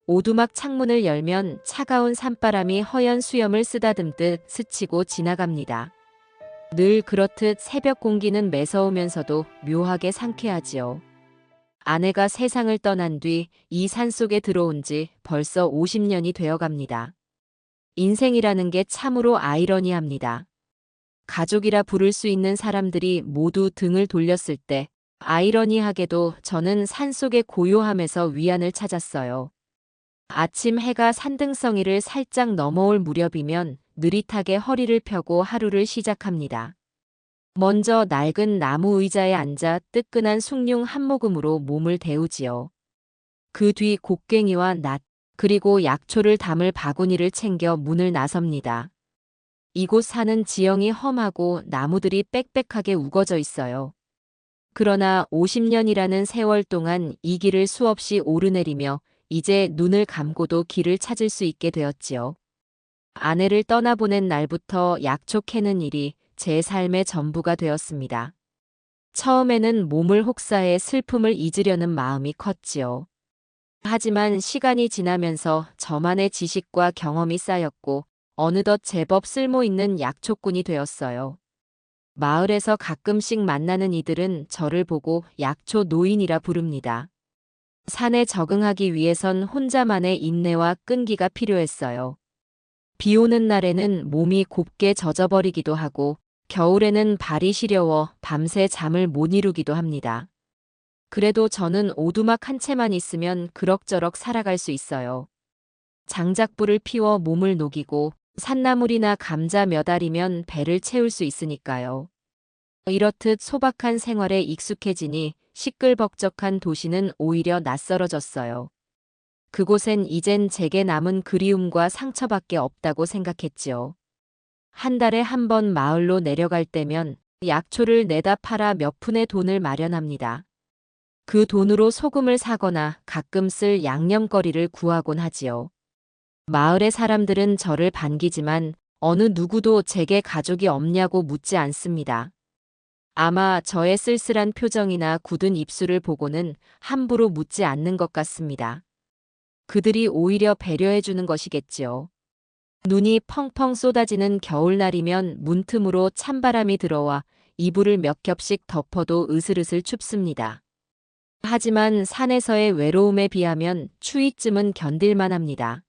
오두막 창문을 열면 차가운 산바람이 허연 수염을 쓰다듬듯 스치고 지나갑니다. 늘 그렇듯 새벽 공기는 매서우면서도 묘하게 상쾌하지요. 아내가 세상을 떠난 뒤 이 산속에 들어온 지 벌써 50년이 되어갑니다. 인생이라는 게 참으로 아이러니합니다. 가족이라 부를 수 있는 사람들이 모두 등을 돌렸을 때 아이러니하게도 저는 산속의 고요함에서 위안을 찾았어요. 아침 해가 산등성이를 살짝 넘어올 무렵이면 느릿하게 허리를 펴고 하루를 시작합니다. 먼저 낡은 나무 의자에 앉아 뜨끈한 숭늉 한 모금으로 몸을 데우지요. 그 뒤 곡괭이와 낫, 그리고 약초를 담을 바구니를 챙겨 문을 나섭니다. 이곳 사는 지형이 험하고 나무들이 빽빽하게 우거져 있어요. 그러나 50년이라는 세월 동안 이 길을 수없이 오르내리며 이제 눈을 감고도 길을 찾을 수 있게 되었지요. 아내를 떠나보낸 날부터 약초 캐는 일이 제 삶의 전부가 되었습니다. 처음에는 몸을 혹사해 슬픔을 잊으려는 마음이 컸지요. 하지만 시간이 지나면서 저만의 지식과 경험이 쌓였고 어느덧 제법 쓸모있는 약초꾼이 되었어요. 마을에서 가끔씩 만나는 이들은 저를 보고 약초 노인이라 부릅니다. 산에 적응하기 위해선 혼자만의 인내와 끈기가 필요했어요. 비 오는 날에는 몸이 곱게 젖어버리기도 하고 겨울에는 발이 시려워 밤새 잠을 못 이루기도 합니다. 그래도 저는 오두막 한 채만 있으면 그럭저럭 살아갈 수 있어요. 장작불을 피워 몸을 녹이고 산나물이나 감자 몇 알이면 배를 채울 수 있으니까요. 이렇듯 소박한 생활에 익숙해지니 시끌벅적한 도시는 오히려 낯설어졌어요. 그곳엔 이젠 제게 남은 그리움과 상처밖에 없다고 생각했지요. 한 달에 한 번 마을로 내려갈 때면 약초를 내다 팔아 몇 푼의 돈을 마련합니다. 그 돈으로 소금을 사거나 가끔 쓸 양념거리를 구하곤 하지요. 마을의 사람들은 저를 반기지만 어느 누구도 제게 가족이 없냐고 묻지 않습니다. 아마 저의 쓸쓸한 표정이나 굳은 입술을 보고는 함부로 묻지 않는 것 같습니다. 그들이 오히려 배려해주는 것이겠지요. 눈이 펑펑 쏟아지는 겨울날이면 문틈으로 찬바람이 들어와 이불을 몇 겹씩 덮어도 으슬으슬 춥습니다. 하지만 산에서의 외로움에 비하면 추위쯤은 견딜만 합니다.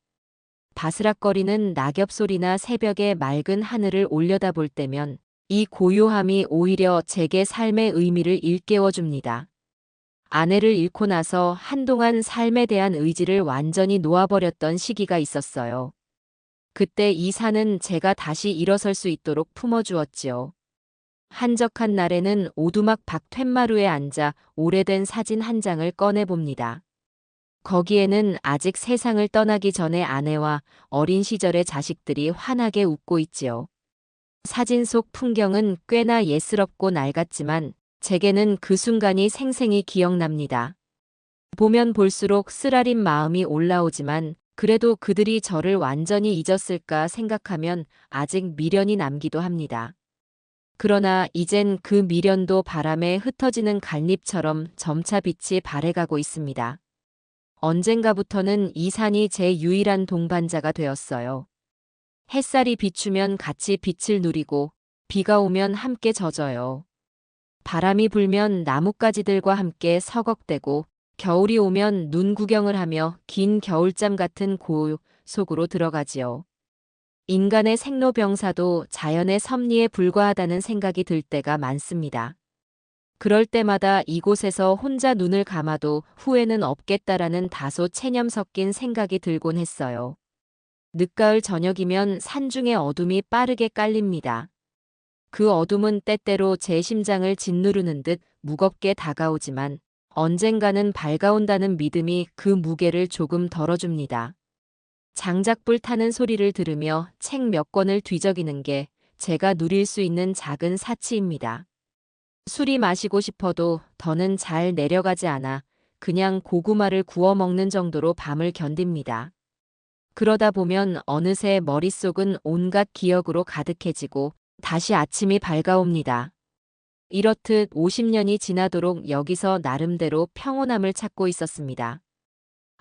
바스락거리는 낙엽 소리나 새벽의 맑은 하늘을 올려다볼 때면 이 고요함이 오히려 제게 삶의 의미를 일깨워줍니다. 아내를 잃고 나서 한동안 삶에 대한 의지를 완전히 놓아버렸던 시기가 있었어요. 그때 이 산은 제가 다시 일어설 수 있도록 품어주었지요. 한적한 날에는 오두막 밖 툇마루에 앉아 오래된 사진 한 장을 꺼내봅니다. 거기에는 아직 세상을 떠나기 전에 아내와 어린 시절의 자식들이 환하게 웃고 있지요. 사진 속 풍경은 꽤나 예스럽고 낡았지만 제게는 그 순간이 생생히 기억납니다. 보면 볼수록 쓰라린 마음이 올라오지만 그래도 그들이 저를 완전히 잊었을까 생각하면 아직 미련이 남기도 합니다. 그러나 이젠 그 미련도 바람에 흩어지는 갈잎처럼 점차 빛이 발해가고 있습니다. 언젠가부터는 이 산이 제 유일한 동반자가 되었어요. 햇살이 비추면 같이 빛을 누리고 비가 오면 함께 젖어요. 바람이 불면 나뭇가지들과 함께 서걱대고 겨울이 오면 눈 구경을 하며 긴 겨울잠 같은 고요 속으로 들어가지요. 인간의 생로병사도 자연의 섭리에 불과하다는 생각이 들 때가 많습니다. 그럴 때마다 이곳에서 혼자 눈을 감아도 후회는 없겠다라는 다소 체념 섞인 생각이 들곤 했어요. 늦가을 저녁이면 산중의 어둠이 빠르게 깔립니다. 그 어둠은 때때로 제 심장을 짓누르는 듯 무겁게 다가오지만 언젠가는 밝아온다는 믿음이 그 무게를 조금 덜어줍니다. 장작불 타는 소리를 들으며 책 몇 권을 뒤적이는 게 제가 누릴 수 있는 작은 사치입니다. 술이 마시고 싶어도 더는 잘 내려가지 않아 그냥 고구마를 구워 먹는 정도로 밤을 견딥니다. 그러다 보면 어느새 머릿속은 온갖 기억으로 가득해지고 다시 아침이 밝아옵니다. 이렇듯 50년이 지나도록 여기서 나름대로 평온함을 찾고 있었습니다.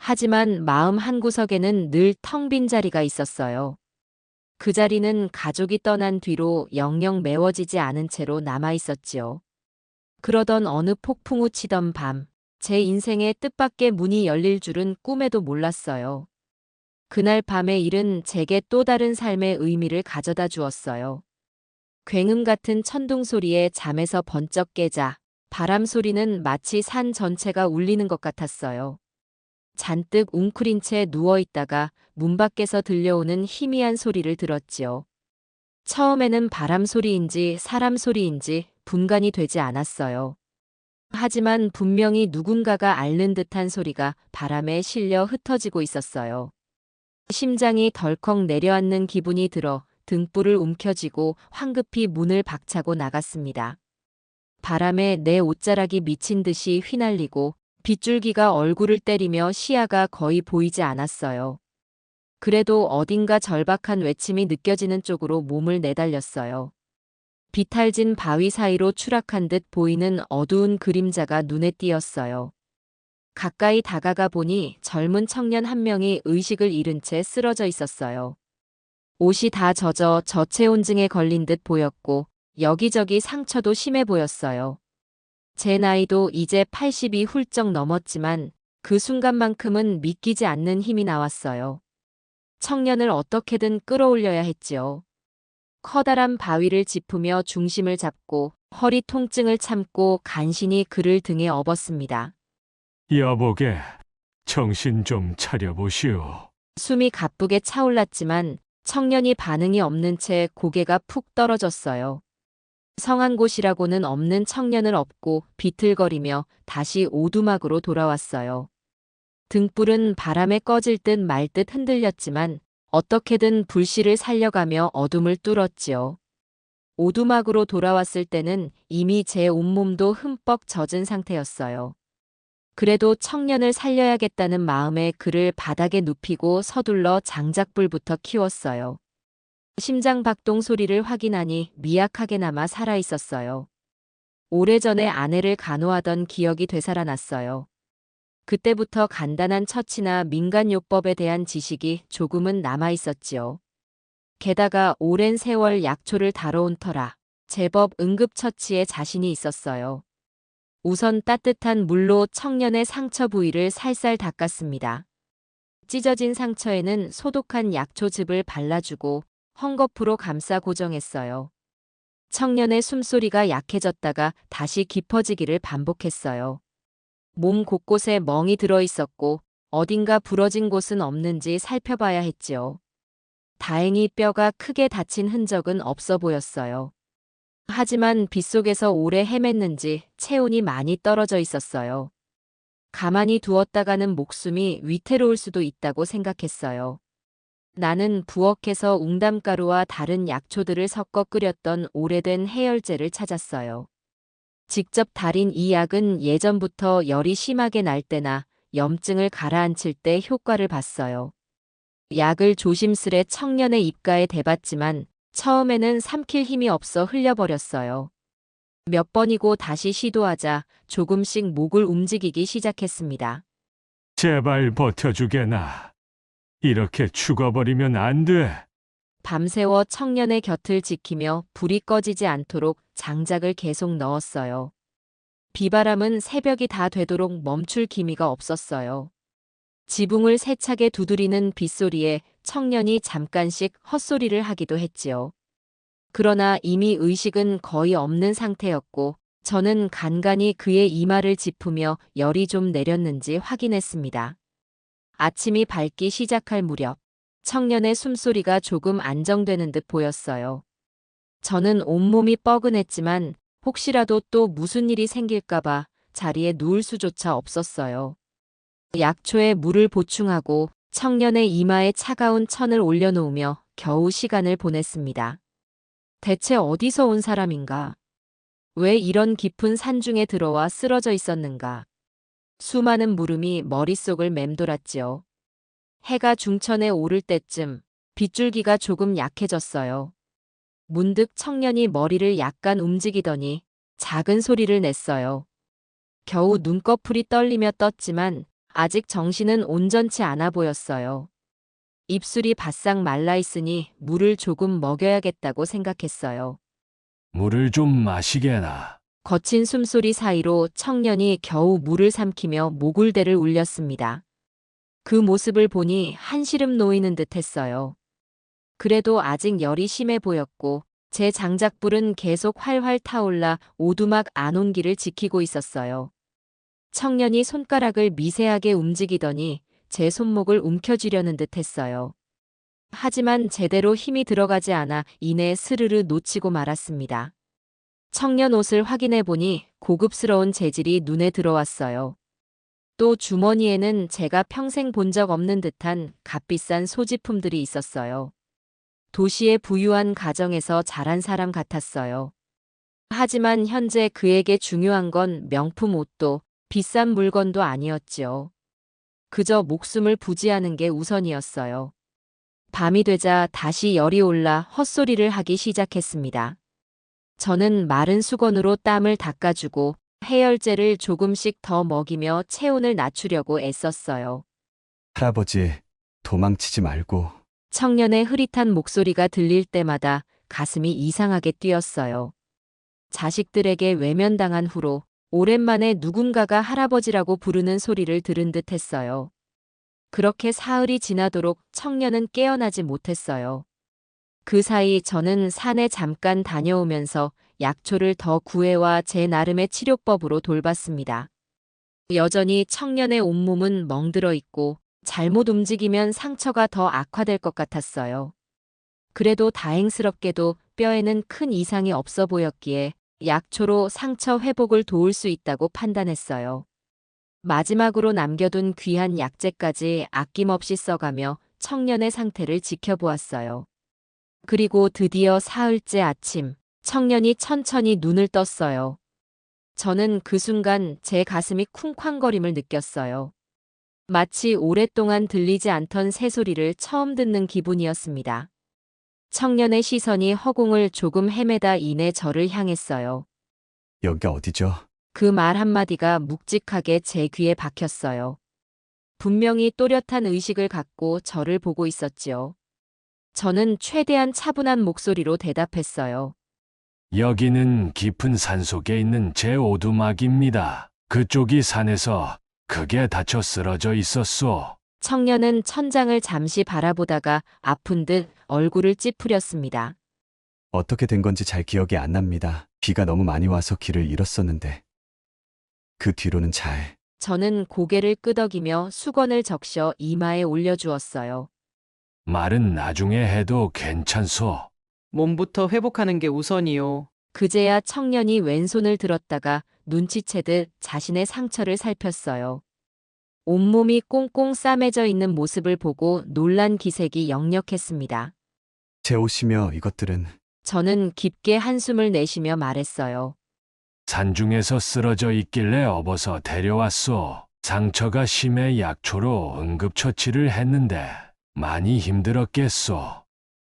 하지만 마음 한구석에는 늘 텅 빈 자리가 있었어요. 그 자리는 가족이 떠난 뒤로 영영 메워지지 않은 채로 남아 있었지요. 그러던 어느 폭풍우 치던 밤, 제 인생의 뜻밖의 문이 열릴 줄은 꿈에도 몰랐어요. 그날 밤의 일은 제게 또 다른 삶의 의미를 가져다 주었어요. 굉음 같은 천둥 소리에 잠에서 번쩍 깨자 바람 소리는 마치 산 전체가 울리는 것 같았어요. 잔뜩 웅크린 채 누워 있다가 문 밖에서 들려오는 희미한 소리를 들었지요. 처음에는 바람 소리인지 사람 소리인지 분간이 되지 않았어요. 하지만 분명히 누군가가 앓는 듯한 소리가 바람에 실려 흩어지고 있었어요. 심장이 덜컥 내려앉는 기분이 들어 등불을 움켜쥐고 황급히 문을 박차고 나갔습니다. 바람에 내 옷자락이 미친 듯이 휘날리고 빗줄기가 얼굴을 때리며 시야가 거의 보이지 않았어요. 그래도 어딘가 절박한 외침이 느껴지는 쪽으로 몸을 내달렸어요. 비탈진 바위 사이로 추락한 듯 보이는 어두운 그림자가 눈에 띄었어요. 가까이 다가가 보니 젊은 청년 한 명이 의식을 잃은 채 쓰러져 있었어요. 옷이 다 젖어 저체온증에 걸린 듯 보였고 여기저기 상처도 심해 보였어요. 제 나이도 이제 80이 훌쩍 넘었지만 그 순간만큼은 믿기지 않는 힘이 나왔어요. 청년을 어떻게든 끌어올려야 했지요. 커다란 바위를 짚으며 중심을 잡고 허리 통증을 참고 간신히 그를 등에 업었습니다. 여보게, 정신 좀 차려보시오. 숨이 가쁘게 차올랐지만 청년이 반응이 없는 채 고개가 푹 떨어졌어요. 성한 곳이라고는 없는 청년을 업고 비틀거리며 다시 오두막으로 돌아왔어요. 등불은 바람에 꺼질 듯 말 듯 흔들렸지만 어떻게든 불씨를 살려가며 어둠을 뚫었지요. 오두막으로 돌아왔을 때는 이미 제 온몸도 흠뻑 젖은 상태였어요. 그래도 청년을 살려야겠다는 마음에 그를 바닥에 눕히고 서둘러 장작불부터 키웠어요. 심장 박동 소리를 확인하니 미약하게나마 살아있었어요. 오래전에 아내를 간호하던 기억이 되살아났어요. 그때부터 간단한 처치나 민간요법에 대한 지식이 조금은 남아있었지요. 게다가 오랜 세월 약초를 다뤄온 터라 제법 응급처치에 자신이 있었어요. 우선 따뜻한 물로 청년의 상처 부위를 살살 닦았습니다. 찢어진 상처에는 소독한 약초즙을 발라주고 헝겊으로 감싸 고정했어요. 청년의 숨소리가 약해졌다가 다시 깊어지기를 반복했어요. 몸 곳곳에 멍이 들어 있었고 어딘가 부러진 곳은 없는지 살펴봐야 했지요. 다행히 뼈가 크게 다친 흔적은 없어 보였어요. 하지만 빗속에서 오래 헤맸는지 체온이 많이 떨어져 있었어요. 가만히 두었다가는 목숨이 위태로울 수도 있다고 생각했어요. 나는 부엌에서 웅담가루와 다른 약초들을 섞어 끓였던 오래된 해열제를 찾았어요. 직접 달인 이 약은 예전부터 열이 심하게 날 때나 염증을 가라앉힐 때 효과를 봤어요. 약을 조심스레 청년의 입가에 대봤지만 처음에는 삼킬 힘이 없어 흘려버렸어요. 몇 번이고 다시 시도하자 조금씩 목을 움직이기 시작했습니다. 제발 버텨주게나. 이렇게 죽어버리면 안 돼. 밤새워 청년의 곁을 지키며 불이 꺼지지 않도록 장작을 계속 넣었어요. 비바람은 새벽이 다 되도록 멈출 기미가 없었어요. 지붕을 세차게 두드리는 빗소리에 청년이 잠깐씩 헛소리를 하기도 했지요. 그러나 이미 의식은 거의 없는 상태였고 저는 간간히 그의 이마를 짚으며 열이 좀 내렸는지 확인했습니다. 아침이 밝기 시작할 무렵 청년의 숨소리가 조금 안정되는 듯 보였어요. 저는 온몸이 뻐근했지만 혹시라도 또 무슨 일이 생길까봐 자리에 누울 수조차 없었어요. 약초에 물을 보충하고 청년의 이마에 차가운 천을 올려놓으며 겨우 시간을 보냈습니다. 대체 어디서 온 사람인가? 왜 이런 깊은 산중에 들어와 쓰러져 있었는가? 수많은 물음이 머릿속을 맴돌았지요. 해가 중천에 오를 때쯤 빗줄기가 조금 약해졌어요. 문득 청년이 머리를 약간 움직이더니 작은 소리를 냈어요. 겨우 눈꺼풀이 떨리며 떴지만 아직 정신은 온전치 않아 보였어요. 입술이 바싹 말라 있으니 물을 조금 먹여야겠다고 생각했어요. 물을 좀 마시게나. 거친 숨소리 사이로 청년이 겨우 물을 삼키며 모굴대를 울렸습니다. 그 모습을 보니 한시름 놓이는 듯 했어요. 그래도 아직 열이 심해 보였고 제 장작불은 계속 활활 타올라 오두막 안온기를 지키고 있었어요. 청년이 손가락을 미세하게 움직이더니 제 손목을 움켜쥐려는 듯 했어요. 하지만 제대로 힘이 들어가지 않아 이내 스르르 놓치고 말았습니다. 청년 옷을 확인해 보니 고급스러운 재질이 눈에 들어왔어요. 또 주머니에는 제가 평생 본 적 없는 듯한 값비싼 소지품들이 있었어요. 도시의 부유한 가정에서 자란 사람 같았어요. 하지만 현재 그에게 중요한 건 명품 옷도 비싼 물건도 아니었지요. 그저 목숨을 부지하는 게 우선이었어요. 밤이 되자 다시 열이 올라 헛소리를 하기 시작했습니다. 저는 마른 수건으로 땀을 닦아주고 해열제를 조금씩 더 먹이며 체온을 낮추려고 애썼어요. 할아버지, 도망치지 말고. 청년의 흐릿한 목소리가 들릴 때마다 가슴이 이상하게 뛰었어요. 자식들에게 외면당한 후로 오랜만에 누군가가 할아버지라고 부르는 소리를 들은 듯 했어요. 그렇게 사흘이 지나도록 청년은 깨어나지 못했어요. 그 사이 저는 산에 잠깐 다녀오면서 약초를 더 구해와 제 나름의 치료법으로 돌봤습니다. 여전히 청년의 온몸은 멍들어 있고 잘못 움직이면 상처가 더 악화될 것 같았어요. 그래도 다행스럽게도 뼈에는 큰 이상이 없어 보였기에 약초로 상처 회복을 도울 수 있다고 판단했어요. 마지막으로 남겨둔 귀한 약재까지 아낌없이 써가며 청년의 상태를 지켜보았어요. 그리고 드디어 사흘째 아침, 청년이 천천히 눈을 떴어요. 저는 그 순간 제 가슴이 쿵쾅거림을 느꼈어요. 마치 오랫동안 들리지 않던 새소리를 처음 듣는 기분이었습니다. 청년의 시선이 허공을 조금 헤매다 이내 저를 향했어요. 여기가 어디죠? 그 말 한마디가 묵직하게 제 귀에 박혔어요. 분명히 또렷한 의식을 갖고 저를 보고 있었지요. 저는 최대한 차분한 목소리로 대답했어요. 여기는 깊은 산속에 있는 제 오두막입니다. 그쪽이 산에서 크게 다쳐 쓰러져 있었소. 청년은 천장을 잠시 바라보다가 아픈 듯 얼굴을 찌푸렸습니다. 어떻게 된 건지 잘 기억이 안 납니다. 비가 너무 많이 와서 길을 잃었었는데. 그 뒤로는 잘. 저는 고개를 끄덕이며 수건을 적셔 이마에 올려주었어요. 말은 나중에 해도 괜찮소. 몸부터 회복하는 게 우선이요. 그제야 청년이 왼손을 들었다가 눈치채듯 자신의 상처를 살폈어요. 온몸이 꽁꽁 싸매져 있는 모습을 보고 놀란 기색이 역력했습니다. 제 옷이며 이것들은. 저는 깊게 한숨을 내쉬며 말했어요. 산중에서 쓰러져 있길래 업어서 데려왔소. 상처가 심해 약초로 응급처치를 했는데 많이 힘들었겠소.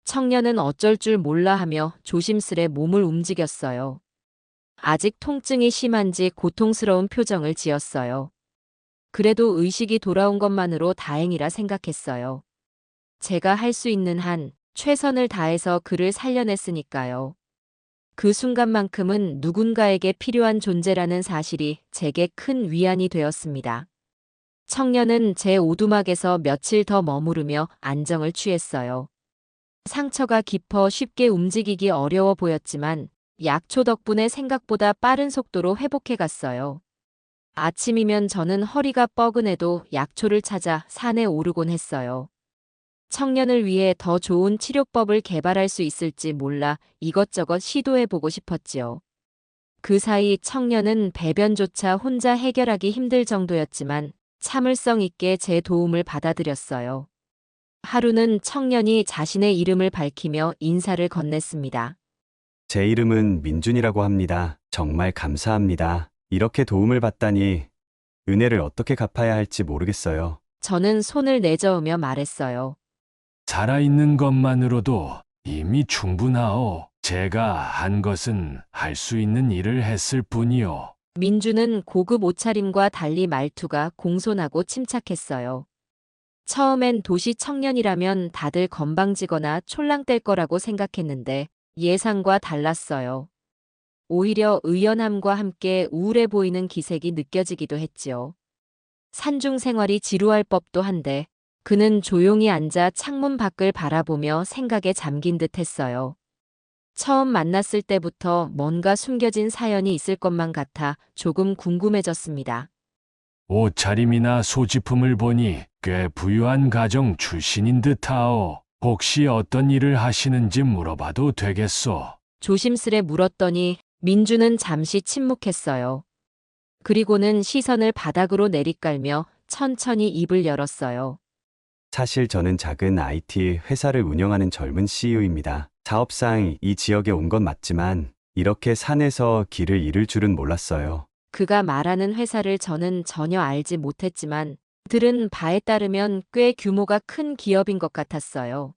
청년은 어쩔 줄 몰라 하며 조심스레 몸을 움직였어요. 아직 통증이 심한지 고통스러운 표정을 지었어요. 그래도 의식이 돌아온 것만으로 다행이라 생각했어요. 제가 할 수 있는 한 최선을 다해서 그를 살려냈으니까요. 그 순간만큼은 누군가에게 필요한 존재라는 사실이 제게 큰 위안이 되었습니다. 청년은 제 오두막에서 며칠 더 머무르며 안정을 취했어요. 상처가 깊어 쉽게 움직이기 어려워 보였지만 약초 덕분에 생각보다 빠른 속도로 회복해 갔어요. 아침이면 저는 허리가 뻐근해도 약초를 찾아 산에 오르곤 했어요. 청년을 위해 더 좋은 치료법을 개발할 수 있을지 몰라 이것저것 시도해보고 싶었지요. 그 사이 청년은 배변조차 혼자 해결하기 힘들 정도였지만 참을성 있게 제 도움을 받아들였어요. 하루는 청년이 자신의 이름을 밝히며 인사를 건넸습니다. 제 이름은 민준이라고 합니다. 정말 감사합니다. 이렇게 도움을 받다니 은혜를 어떻게 갚아야 할지 모르겠어요. 저는 손을 내저으며 말했어요. 살아있는 것만으로도 이미 충분하오. 제가 한 것은 할 수 있는 일을 했을 뿐이오. 민주는 고급 옷차림과 달리 말투가 공손하고 침착했어요. 처음엔 도시 청년이라면 다들 건방지거나 촐랑댈 거라고 생각했는데 예상과 달랐어요. 오히려 의연함과 함께 우울해 보이는 기색이 느껴지기도 했지요. 산중 생활이 지루할 법도 한데 그는 조용히 앉아 창문 밖을 바라보며 생각에 잠긴 듯 했어요. 처음 만났을 때부터 뭔가 숨겨진 사연이 있을 것만 같아 조금 궁금해졌습니다. 옷차림이나 소지품을 보니 꽤 부유한 가정 출신인 듯하오. 혹시 어떤 일을 하시는지 물어봐도 되겠소? 조심스레 물었더니 민주는 잠시 침묵했어요. 그리고는 시선을 바닥으로 내리깔며 천천히 입을 열었어요. 사실 저는 작은 IT 회사를 운영하는 젊은 CEO입니다. 사업상 이 지역에 온 건 맞지만 이렇게 산에서 길을 잃을 줄은 몰랐어요. 그가 말하는 회사를 저는 전혀 알지 못했지만 들은 바에 따르면 꽤 규모가 큰 기업인 것 같았어요.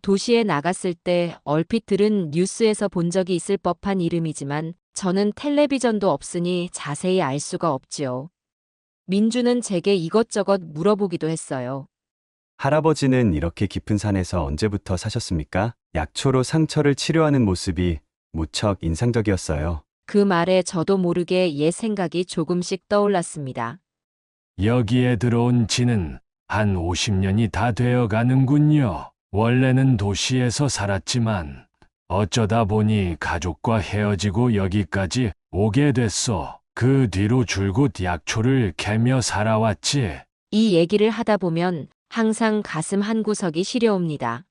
도시에 나갔을 때 얼핏 들은 뉴스에서 본 적이 있을 법한 이름이지만 저는 텔레비전도 없으니 자세히 알 수가 없지요. 민주는 제게 이것저것 물어보기도 했어요. 할아버지는 이렇게 깊은 산에서 언제부터 사셨습니까? 약초로 상처를 치료하는 모습이 무척 인상적이었어요. 그 말에 저도 모르게 옛 생각이 조금씩 떠올랐습니다. 여기에 들어온 지는 한 50년이 다 되어 가는군요. 원래는 도시에서 살았지만 어쩌다 보니 가족과 헤어지고 여기까지 오게 됐소. 그 뒤로 줄곧 약초를 캐며 살아왔지. 이 얘기를 하다 보면 항상 가슴 한구석이 시려옵니다.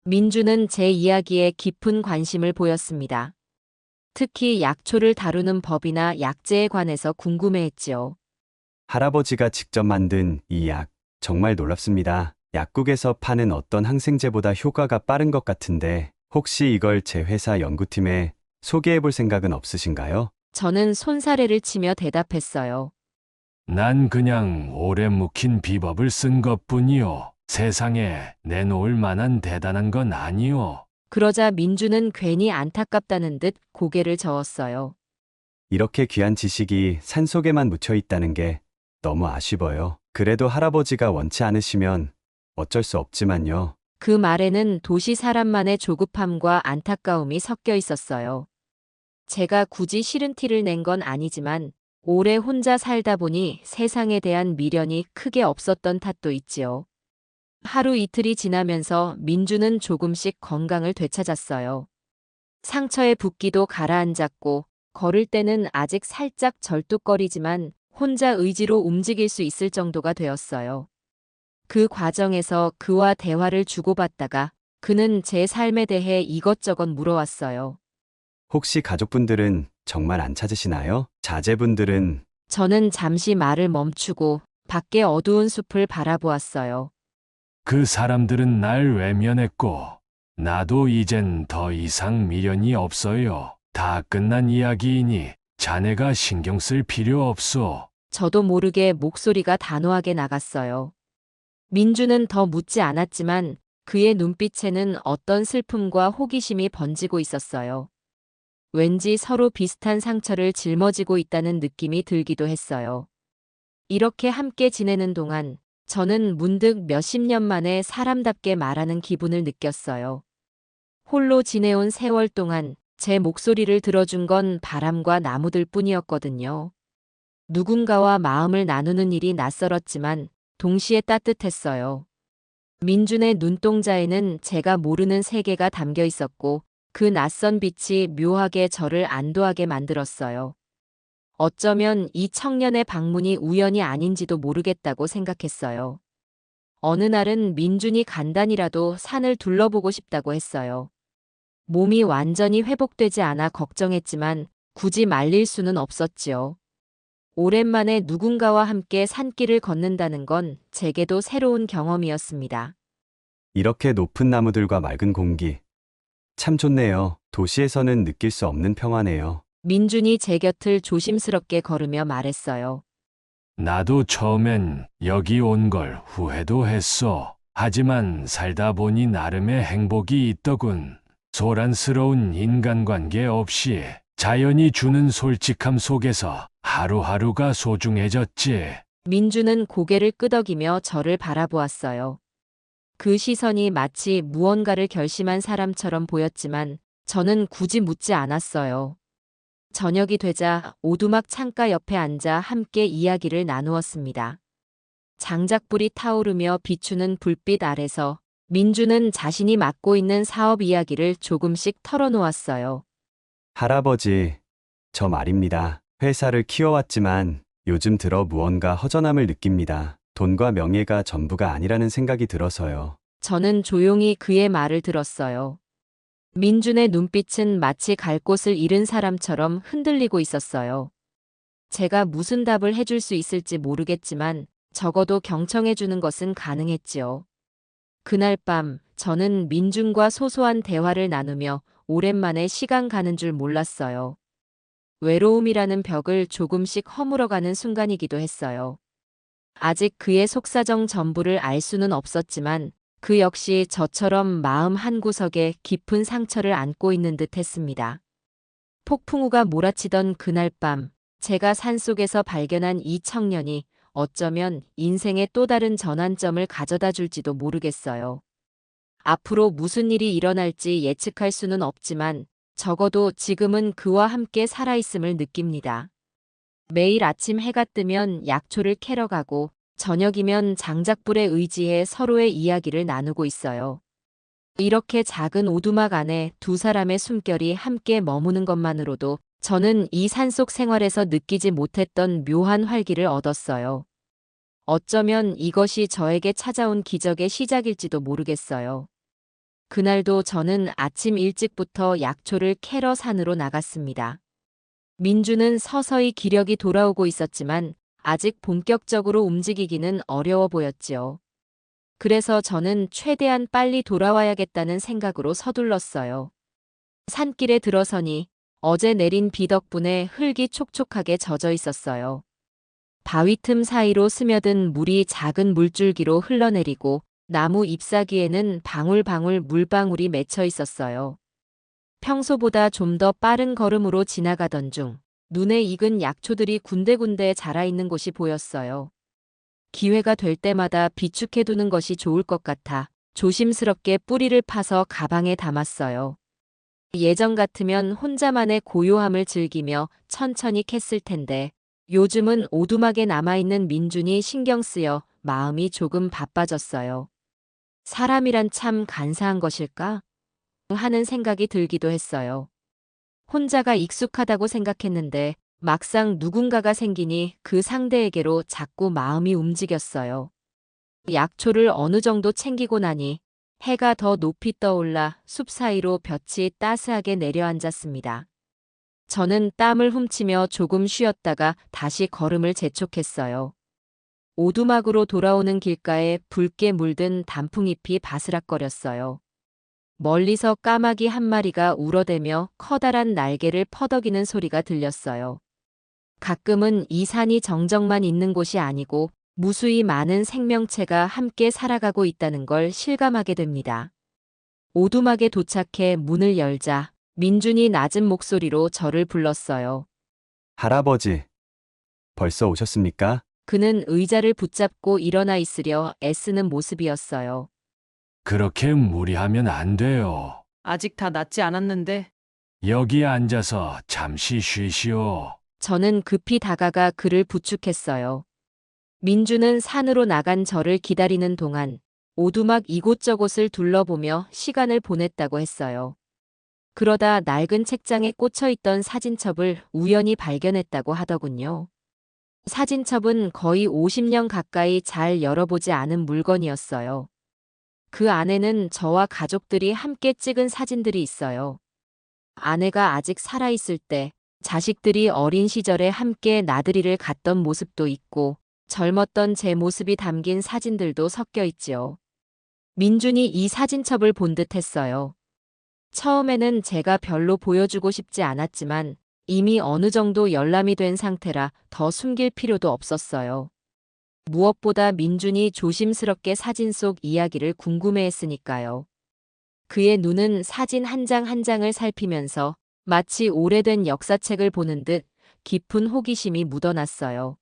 민주는 제 이야기에 깊은 관심을 보였습니다. 특히 약초를 다루는 법이나 약재에 관해서 궁금해했지요. 할아버지가 직접 만든 이 약, 정말 놀랍습니다. 약국에서 파는 어떤 항생제보다 효과가 빠른 것 같은데 혹시 이걸 제 회사 연구팀에 소개해 볼 생각은 없으신가요? 저는 손사래를 치며 대답했어요. 난 그냥 오래 묵힌 비법을 쓴 것뿐이요. 세상에 내놓을 만한 대단한 건 아니요. 그러자 민주는 괜히 안타깝다는 듯 고개를 저었어요. 이렇게 귀한 지식이 산속에만 묻혀 있다는 게 너무 아쉬워요. 그래도 할아버지가 원치 않으시면 어쩔 수 없지만요. 그 말에는 도시 사람만의 조급함과 안타까움이 섞여 있었어요. 제가 굳이 싫은 티를 낸 건 아니지만 오래 혼자 살다 보니 세상에 대한 미련이 크게 없었던 탓도 있지요. 하루 이틀이 지나면서 민주는 조금씩 건강을 되찾았어요. 상처의 붓기도 가라앉았고 걸을 때는 아직 살짝 절뚝거리지만 혼자 의지로 움직일 수 있을 정도가 되었어요. 그 과정에서 그와 대화를 주고받다가 그는 제 삶에 대해 이것저것 물어왔어요. 혹시 가족분들은 정말 안 찾으시나요? 자제분들은 저는 잠시 말을 멈추고 밖의 어두운 숲을 바라보았어요. 그 사람들은 날 외면했고 나도 이젠 더 이상 미련이 없어요. 다 끝난 이야기이니 자네가 신경 쓸 필요 없소. 저도 모르게 목소리가 단호하게 나갔어요. 민주는 더 묻지 않았지만 그의 눈빛에는 어떤 슬픔과 호기심이 번지고 있었어요. 왠지 서로 비슷한 상처를 짊어지고 있다는 느낌이 들기도 했어요. 이렇게 함께 지내는 동안 저는 문득 몇십 년 만에 사람답게 말하는 기분을 느꼈어요. 홀로 지내온 세월 동안 제 목소리를 들어준 건 바람과 나무들 뿐이었거든요. 누군가와 마음을 나누는 일이 낯설었지만 동시에 따뜻했어요. 민준의 눈동자에는 제가 모르는 세계가 담겨 있었고 그 낯선 빛이 묘하게 저를 안도하게 만들었어요. 어쩌면 이 청년의 방문이 우연이 아닌지도 모르겠다고 생각했어요. 어느 날은 민준이 간단히라도 산을 둘러보고 싶다고 했어요. 몸이 완전히 회복되지 않아 걱정했지만 굳이 말릴 수는 없었지요. 오랜만에 누군가와 함께 산길을 걷는다는 건 제게도 새로운 경험이었습니다. 이렇게 높은 나무들과 맑은 공기. 참 좋네요. 도시에서는 느낄 수 없는 평화네요. 민준이 제 곁을 조심스럽게 걸으며 말했어요. 나도 처음엔 여기 온 걸 후회도 했어. 하지만 살다 보니 나름의 행복이 있더군. 소란스러운 인간관계 없이 자연이 주는 솔직함 속에서 하루하루가 소중해졌지. 민주는 고개를 끄덕이며 저를 바라보았어요. 그 시선이 마치 무언가를 결심한 사람처럼 보였지만 저는 굳이 묻지 않았어요. 저녁이 되자 오두막 창가 옆에 앉아 함께 이야기를 나누었습니다. 장작불이 타오르며 비추는 불빛 아래서 민주는 자신이 맡고 있는 사업 이야기를 조금씩 털어놓았어요. 할아버지, 저 말입니다. 회사를 키워왔지만 요즘 들어 무언가 허전함을 느낍니다. 돈과 명예가 전부가 아니라는 생각이 들어서요. 저는 조용히 그의 말을 들었어요. 민준의 눈빛은 마치 갈 곳을 잃은 사람처럼 흔들리고 있었어요. 제가 무슨 답을 해줄 수 있을지 모르겠지만 적어도 경청해 주는 것은 가능했지요. 그날 밤 저는 민준과 소소한 대화를 나누며 오랜만에 시간 가는 줄 몰랐어요. 외로움이라는 벽을 조금씩 허물어가는 순간이기도 했어요. 아직 그의 속사정 전부를 알 수는 없었지만 그 역시 저처럼 마음 한구석에 깊은 상처를 안고 있는 듯 했습니다. 폭풍우가 몰아치던 그날 밤, 제가 산속에서 발견한 이 청년이 어쩌면 인생의 또 다른 전환점을 가져다 줄지도 모르겠어요. 앞으로 무슨 일이 일어날지 예측할 수는 없지만 적어도 지금은 그와 함께 살아있음을 느낍니다. 매일 아침 해가 뜨면 약초를 캐러 가고 저녁이면 장작불에 의지해 서로의 이야기를 나누고 있어요. 이렇게 작은 오두막 안에 두 사람의 숨결이 함께 머무는 것만으로도 저는 이 산속 생활에서 느끼지 못했던 묘한 활기를 얻었어요. 어쩌면 이것이 저에게 찾아온 기적의 시작일지도 모르겠어요. 그날도 저는 아침 일찍부터 약초를 캐러 산으로 나갔습니다. 민주는 서서히 기력이 돌아오고 있었지만 아직 본격적으로 움직이기는 어려워 보였지요. 그래서 저는 최대한 빨리 돌아와야겠다는 생각으로 서둘렀어요. 산길에 들어서니 어제 내린 비 덕분에 흙이 촉촉하게 젖어 있었어요. 바위 틈 사이로 스며든 물이 작은 물줄기로 흘러내리고 나무 잎사귀에는 방울방울 물방울이 맺혀 있었어요. 평소보다 좀 더 빠른 걸음으로 지나가던 중 눈에 익은 약초들이 군데군데 자라있는 곳이 보였어요. 기회가 될 때마다 비축해두는 것이 좋을 것 같아 조심스럽게 뿌리를 파서 가방에 담았어요. 예전 같으면 혼자만의 고요함을 즐기며 천천히 캤을 텐데 요즘은 오두막에 남아있는 민준이 신경 쓰여 마음이 조금 바빠졌어요. 사람이란 참 간사한 것일까? 하는 생각이 들기도 했어요. 혼자가 익숙하다고 생각했는데 막상 누군가가 생기니 그 상대에게로 자꾸 마음이 움직였어요. 약초를 어느 정도 챙기고 나니 해가 더 높이 떠올라 숲 사이로 볕이 따스하게 내려앉았습니다. 저는 땀을 훔치며 조금 쉬었다가 다시 걸음을 재촉했어요. 오두막으로 돌아오는 길가에 붉게 물든 단풍잎이 바스락거렸어요. 멀리서 까마귀 한 마리가 울어대며 커다란 날개를 퍼덕이는 소리가 들렸어요. 가끔은 이 산이 정적만 있는 곳이 아니고 무수히 많은 생명체가 함께 살아가고 있다는 걸 실감하게 됩니다. 오두막에 도착해 문을 열자 민준이 낮은 목소리로 저를 불렀어요. 할아버지, 벌써 오셨습니까? 그는 의자를 붙잡고 일어나 있으려 애쓰는 모습이었어요. 그렇게 무리하면 안 돼요. 아직 다 낫지 않았는데. 여기 앉아서 잠시 쉬시오. 저는 급히 다가가 그를 부축했어요. 민주는 산으로 나간 저를 기다리는 동안 오두막 이곳저곳을 둘러보며 시간을 보냈다고 했어요. 그러다 낡은 책장에 꽂혀 있던 사진첩을 우연히 발견했다고 하더군요. 사진첩은 거의 50년 가까이 잘 열어보지 않은 물건이었어요. 그 안에는 저와 가족들이 함께 찍은 사진들이 있어요. 아내가 아직 살아있을 때, 자식들이 어린 시절에 함께 나들이를 갔던 모습도 있고, 젊었던 제 모습이 담긴 사진들도 섞여 있지요. 민준이 이 사진첩을 본 듯 했어요. 처음에는 제가 별로 보여주고 싶지 않았지만 이미 어느 정도 열람이 된 상태라 더 숨길 필요도 없었어요. 무엇보다 민준이 조심스럽게 사진 속 이야기를 궁금해했으니까요. 그의 눈은 사진 한 장 한 장을 살피면서 마치 오래된 역사책을 보는 듯 깊은 호기심이 묻어났어요.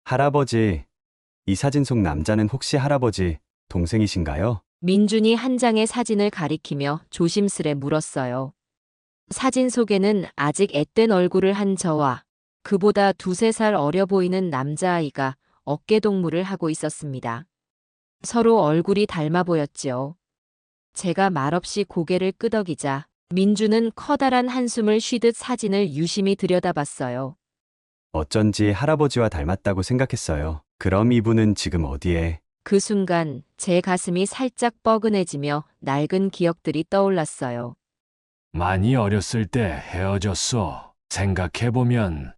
할아버지, 이 사진 속 남자는 혹시 할아버지 동생이신가요? 민준이 한 장의 사진을 가리키며 조심스레 물었어요. 사진 속에는 아직 앳된 얼굴을 한 저와 그보다 두세 살 어려 보이는 남자아이가 어깨동무를 하고 있었습니다. 서로 얼굴이 닮아 보였지요. 제가 말없이 고개를 끄덕이자 민주는 커다란 한숨을 쉬듯 사진을 유심히 들여다봤어요. 어쩐지 할아버지와 닮았다고 생각했어요. 그럼 이분은 지금 어디에? 그 순간 제 가슴이 살짝 뻐근해지며 낡은 기억들이 떠올랐어요. 많이 어렸을 때 헤어졌어. 생각해보면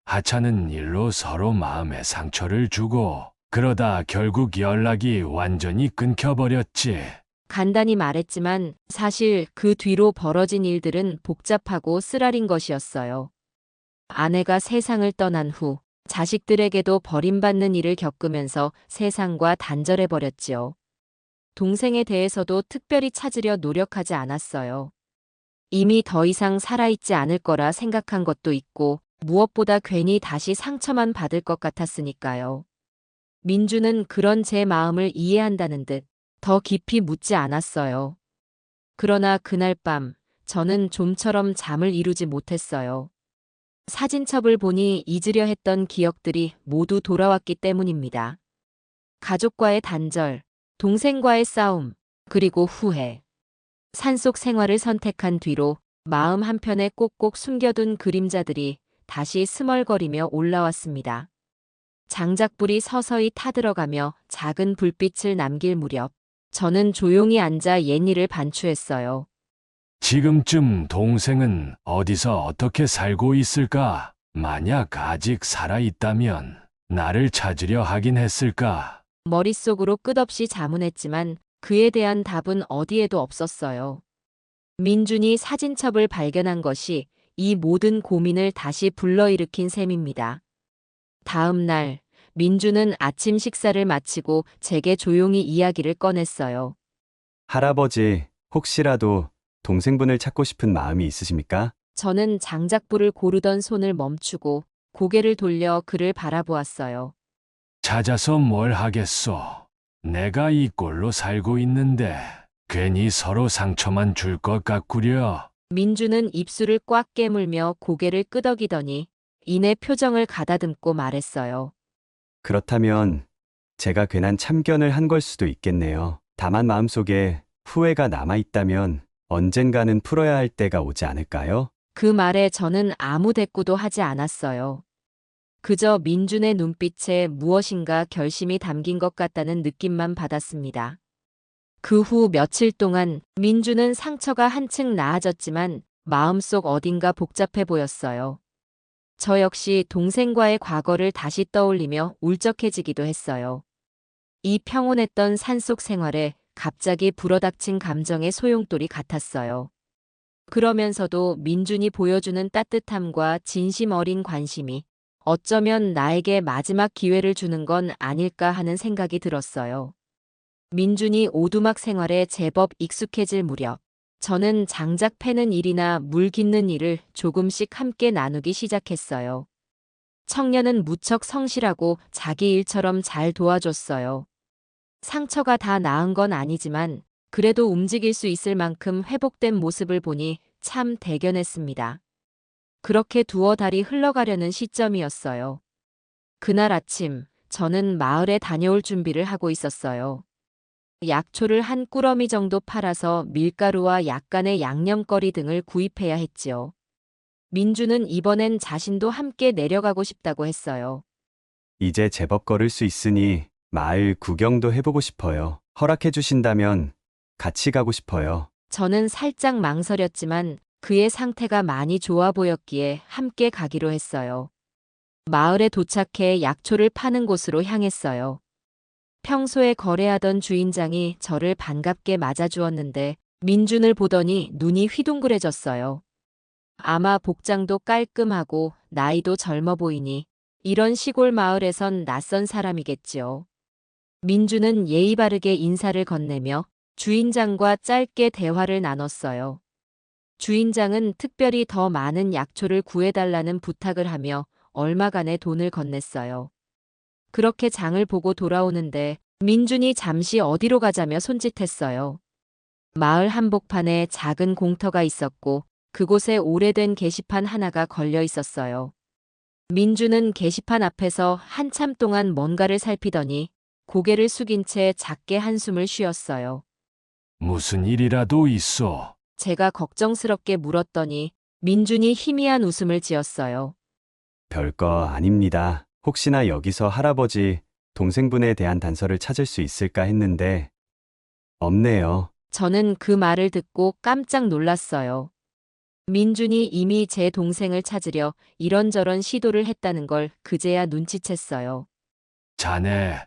하찮은 일로 서로 마음에 상처를 주고 그러다 결국 연락이 완전히 끊겨버렸지. 간단히 말했지만 사실 그 뒤로 벌어진 일들은 복잡하고 쓰라린 것이었어요. 아내가 세상을 떠난 후 자식들에게도 버림받는 일을 겪으면서 세상과 단절해버렸지요. 동생에 대해서도 특별히 찾으려 노력하지 않았어요. 이미 더 이상 살아있지 않을 거라 생각한 것도 있고 무엇보다 괜히 다시 상처만 받을 것 같았으니까요. 민주는 그런 제 마음을 이해한다는 듯 더 깊이 묻지 않았어요. 그러나 그날 밤 저는 좀처럼 잠을 이루지 못했어요. 사진첩을 보니 잊으려 했던 기억들이 모두 돌아왔기 때문입니다. 가족과의 단절, 동생과의 싸움, 그리고 후회. 산속 생활을 선택한 뒤로 마음 한편에 꼭꼭 숨겨둔 그림자들이 다시 스멀거리며 올라왔습니다. 장작불이 서서히 타들어가며 작은 불빛을 남길 무렵 저는 조용히 앉아 옛일을 반추했어요. 지금쯤 동생은 어디서 어떻게 살고 있을까? 만약 아직 살아있다면 나를 찾으려 하긴 했을까? 머릿속으로 끝없이 자문했지만 그에 대한 답은 어디에도 없었어요. 민준이 사진첩을 발견한 것이 이 모든 고민을 다시 불러일으킨 셈입니다. 다음 날, 민준은 아침 식사를 마치고 제게 조용히 이야기를 꺼냈어요. 할아버지, 혹시라도 동생분을 찾고 싶은 마음이 있으십니까? 저는 장작불을 고르던 손을 멈추고 고개를 돌려 그를 바라보았어요. 찾아서 뭘 하겠소? 내가 이 꼴로 살고 있는데 괜히 서로 상처만 줄 것 같구려. 민주는 입술을 꽉 깨물며 고개를 끄덕이더니 이내 표정을 가다듬고 말했어요. 그렇다면 제가 괜한 참견을 한 걸 수도 있겠네요. 다만 마음속에 후회가 남아있다면 언젠가는 풀어야 할 때가 오지 않을까요? 그 말에 저는 아무 대꾸도 하지 않았어요. 그저 민준의 눈빛에 무엇인가 결심이 담긴 것 같다는 느낌만 받았습니다. 그 후 며칠 동안 민준은 상처가 한층 나아졌지만 마음속 어딘가 복잡해 보였어요. 저 역시 동생과의 과거를 다시 떠올리며 울적해지기도 했어요. 이 평온했던 산속 생활에 갑자기 불어닥친 감정의 소용돌이 같았어요. 그러면서도 민준이 보여주는 따뜻함과 진심 어린 관심이 어쩌면 나에게 마지막 기회를 주는 건 아닐까 하는 생각이 들었어요. 민준이 오두막 생활에 제법 익숙해질 무렵, 저는 장작 패는 일이나 물 깃는 일을 조금씩 함께 나누기 시작했어요. 청년은 무척 성실하고 자기 일처럼 잘 도와줬어요. 상처가 다 나은 건 아니지만 그래도 움직일 수 있을 만큼 회복된 모습을 보니 참 대견했습니다. 그렇게 두어 달이 흘러가려는 시점이었어요. 그날 아침, 저는 마을에 다녀올 준비를 하고 있었어요. 약초를 한 꾸러미 정도 팔아서 밀가루와 약간의 양념거리 등을 구입해야 했지요. 민주는 이번엔 자신도 함께 내려가고 싶다고 했어요. 이제 제법 걸을 수 있으니 마을 구경도 해보고 싶어요. 허락해 주신다면 같이 가고 싶어요. 저는 살짝 망설였지만 그의 상태가 많이 좋아 보였기에 함께 가기로 했어요. 마을에 도착해 약초를 파는 곳으로 향했어요. 평소에 거래하던 주인장이 저를 반갑게 맞아주었는데 민준을 보더니 눈이 휘둥그레졌어요. 아마 복장도 깔끔하고 나이도 젊어 보이니 이런 시골 마을에선 낯선 사람이겠지요. 민준은 예의 바르게 인사를 건네며 주인장과 짧게 대화를 나눴어요. 주인장은 특별히 더 많은 약초를 구해달라는 부탁을 하며 얼마간의 돈을 건넸어요. 그렇게 장을 보고 돌아오는데 민준이 잠시 어디로 가자며 손짓했어요. 마을 한복판에 작은 공터가 있었고 그곳에 오래된 게시판 하나가 걸려 있었어요. 민준은 게시판 앞에서 한참 동안 뭔가를 살피더니 고개를 숙인 채 작게 한숨을 쉬었어요. 무슨 일이라도 있어. 제가 걱정스럽게 물었더니 민준이 희미한 웃음을 지었어요. 별거 아닙니다. 혹시나 여기서 할아버지, 동생분에 대한 단서를 찾을 수 있을까 했는데, 없네요. 저는 그 말을 듣고 깜짝 놀랐어요. 민준이 이미 제 동생을 찾으려 이런저런 시도를 했다는 걸 그제야 눈치챘어요. 자네,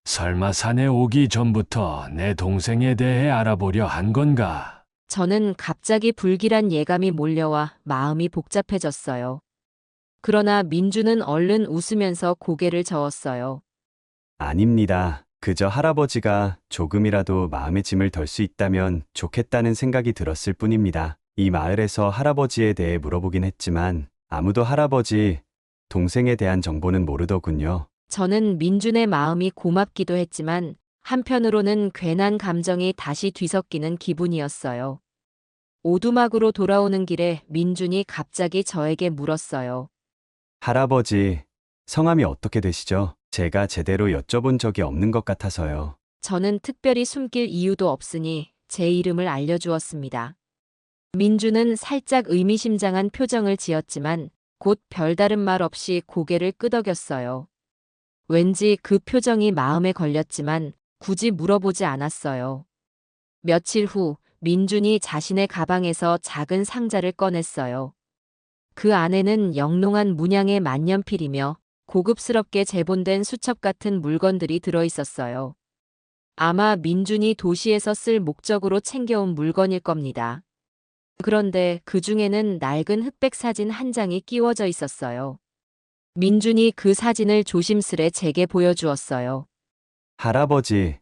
설마 산에 오기 전부터 내 동생에 대해 알아보려 한 건가? 저는 갑자기 불길한 예감이 몰려와 마음이 복잡해졌어요. 그러나 민준은 얼른 웃으면서 고개를 저었어요. 아닙니다. 그저 할아버지가 조금이라도 마음의 짐을 덜 수 있다면 좋겠다는 생각이 들었을 뿐입니다. 이 마을에서 할아버지에 대해 물어보긴 했지만 아무도 할아버지, 동생에 대한 정보는 모르더군요. 저는 민준의 마음이 고맙기도 했지만 한편으로는 괜한 감정이 다시 뒤섞이는 기분이었어요. 오두막으로 돌아오는 길에 민준이 갑자기 저에게 물었어요. 할아버지, 성함이 어떻게 되시죠? 제가 제대로 여쭤본 적이 없는 것 같아서요. 저는 특별히 숨길 이유도 없으니 제 이름을 알려주었습니다. 민준은 살짝 의미심장한 표정을 지었지만 곧 별다른 말 없이 고개를 끄덕였어요. 왠지 그 표정이 마음에 걸렸지만 굳이 물어보지 않았어요. 며칠 후 민준이 자신의 가방에서 작은 상자를 꺼냈어요. 그 안에는 영롱한 문양의 만년필이며 고급스럽게 제본된 수첩 같은 물건들이 들어 있었어요. 아마 민준이 도시에서 쓸 목적으로 챙겨온 물건일 겁니다. 그런데 그 중에는 낡은 흑백 사진 한 장이 끼워져 있었어요. 민준이 그 사진을 조심스레 제게 보여주었어요. 할아버지,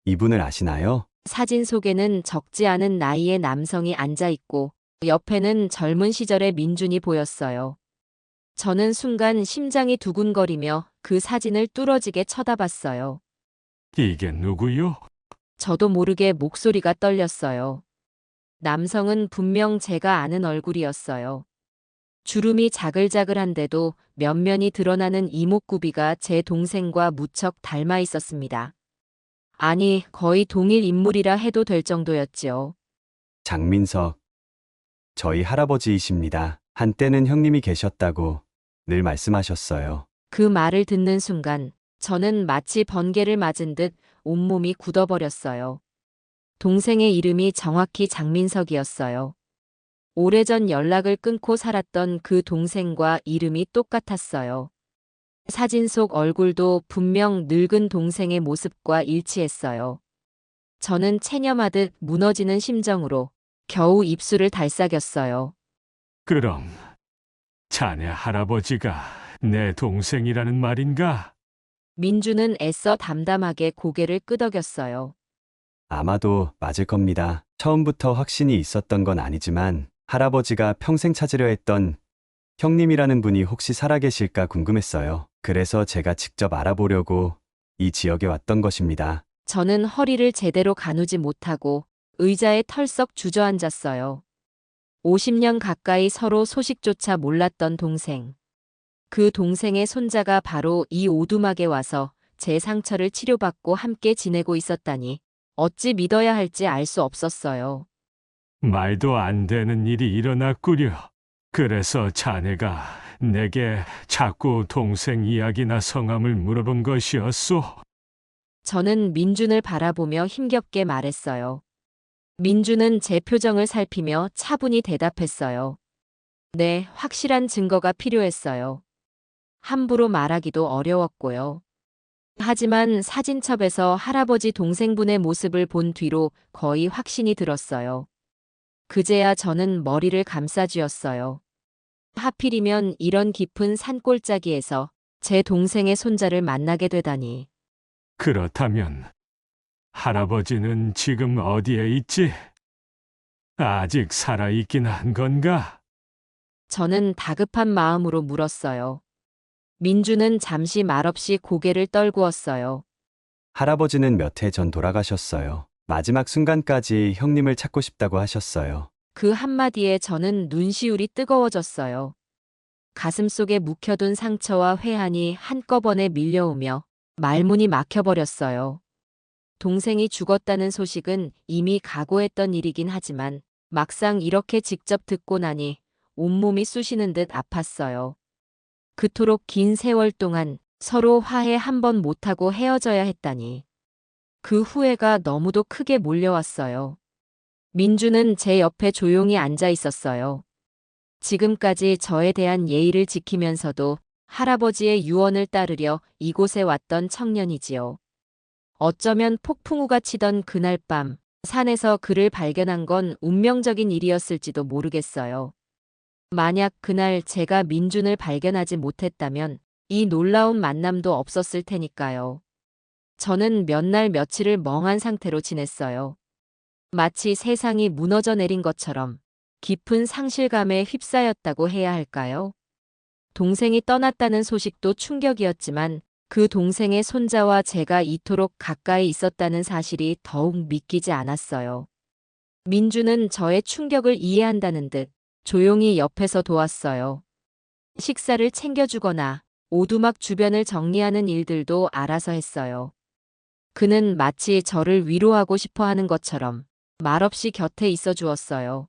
이분을 아시나요? 사진 속에는 적지 않은 나이의 남성이 앉아 있고 옆에는 젊은 시절의 민준이 보였어요. 저는 순간 심장이 두근거리며 그 사진을 뚫어지게 쳐다봤어요. 이게 누구요? 저도 모르게 목소리가 떨렸어요. 남성은 분명 제가 아는 얼굴이었어요. 주름이 자글자글한데도 면면이 드러나는 이목구비가 제 동생과 무척 닮아 있었습니다. 아니, 거의 동일 인물이라 해도 될 정도였지요. 장민석, 저희 할아버지이십니다. 한때는 형님이 계셨다고 늘 말씀하셨어요. 그 말을 듣는 순간 저는 마치 번개를 맞은 듯 온몸이 굳어버렸어요. 동생의 이름이 정확히 장민석이었어요. 오래전 연락을 끊고 살았던 그 동생과 이름이 똑같았어요. 사진 속 얼굴도 분명 늙은 동생의 모습과 일치했어요. 저는 체념하듯 무너지는 심정으로 겨우 입술을 달싹였어요. 그럼 자네 할아버지가 내 동생이라는 말인가? 민주는 애써 담담하게 고개를 끄덕였어요. 아마도 맞을 겁니다. 처음부터 확신이 있었던 건 아니지만 할아버지가 평생 찾으려 했던 형님이라는 분이 혹시 살아계실까 궁금했어요. 그래서 제가 직접 알아보려고 이 지역에 왔던 것입니다. 저는 허리를 제대로 가누지 못하고 의자에 털썩 주저앉았어요. 50년 가까이 서로 소식조차 몰랐던 동생. 그 동생의 손자가 바로 이 오두막에 와서 제 상처를 치료받고 함께 지내고 있었다니 어찌 믿어야 할지 알 수 없었어요. 말도 안 되는 일이 일어났구려. 그래서 자네가 내게 자꾸 동생 이야기나 성함을 물어본 것이었소. 저는 민준을 바라보며 힘겹게 말했어요. 민준은 제 표정을 살피며 차분히 대답했어요. 네, 확실한 증거가 필요했어요. 함부로 말하기도 어려웠고요. 하지만 사진첩에서 할아버지 동생분의 모습을 본 뒤로 거의 확신이 들었어요. 그제야 저는 머리를 감싸쥐었어요. 하필이면 이런 깊은 산골짜기에서 제 동생의 손자를 만나게 되다니. 그렇다면 할아버지는 지금 어디에 있지? 아직 살아있긴 한 건가? 저는 다급한 마음으로 물었어요. 민주는 잠시 말없이 고개를 떨구었어요. 할아버지는 몇 해 전 돌아가셨어요. 마지막 순간까지 형님을 찾고 싶다고 하셨어요. 그 한마디에 저는 눈시울이 뜨거워졌어요. 가슴속에 묵혀둔 상처와 회한이 한꺼번에 밀려오며 말문이 막혀버렸어요. 동생이 죽었다는 소식은 이미 각오했던 일이긴 하지만 막상 이렇게 직접 듣고 나니 온몸이 쑤시는 듯 아팠어요. 그토록 긴 세월 동안 서로 화해 한 번 못하고 헤어져야 했다니. 그 후회가 너무도 크게 몰려왔어요. 민주는 제 옆에 조용히 앉아 있었어요. 지금까지 저에 대한 예의를 지키면서도 할아버지의 유언을 따르려 이곳에 왔던 청년이지요. 어쩌면 폭풍우가 치던 그날 밤, 산에서 그를 발견한 건 운명적인 일이었을지도 모르겠어요. 만약 그날 제가 민준을 발견하지 못했다면 이 놀라운 만남도 없었을 테니까요. 저는 몇 날 며칠을 멍한 상태로 지냈어요. 마치 세상이 무너져 내린 것처럼 깊은 상실감에 휩싸였다고 해야 할까요? 동생이 떠났다는 소식도 충격이었지만 그 동생의 손자와 제가 이토록 가까이 있었다는 사실이 더욱 믿기지 않았어요. 민주는 저의 충격을 이해한다는 듯 조용히 옆에서 도왔어요. 식사를 챙겨주거나 오두막 주변을 정리하는 일들도 알아서 했어요. 그는 마치 저를 위로하고 싶어 하는 것처럼 말없이 곁에 있어 주었어요.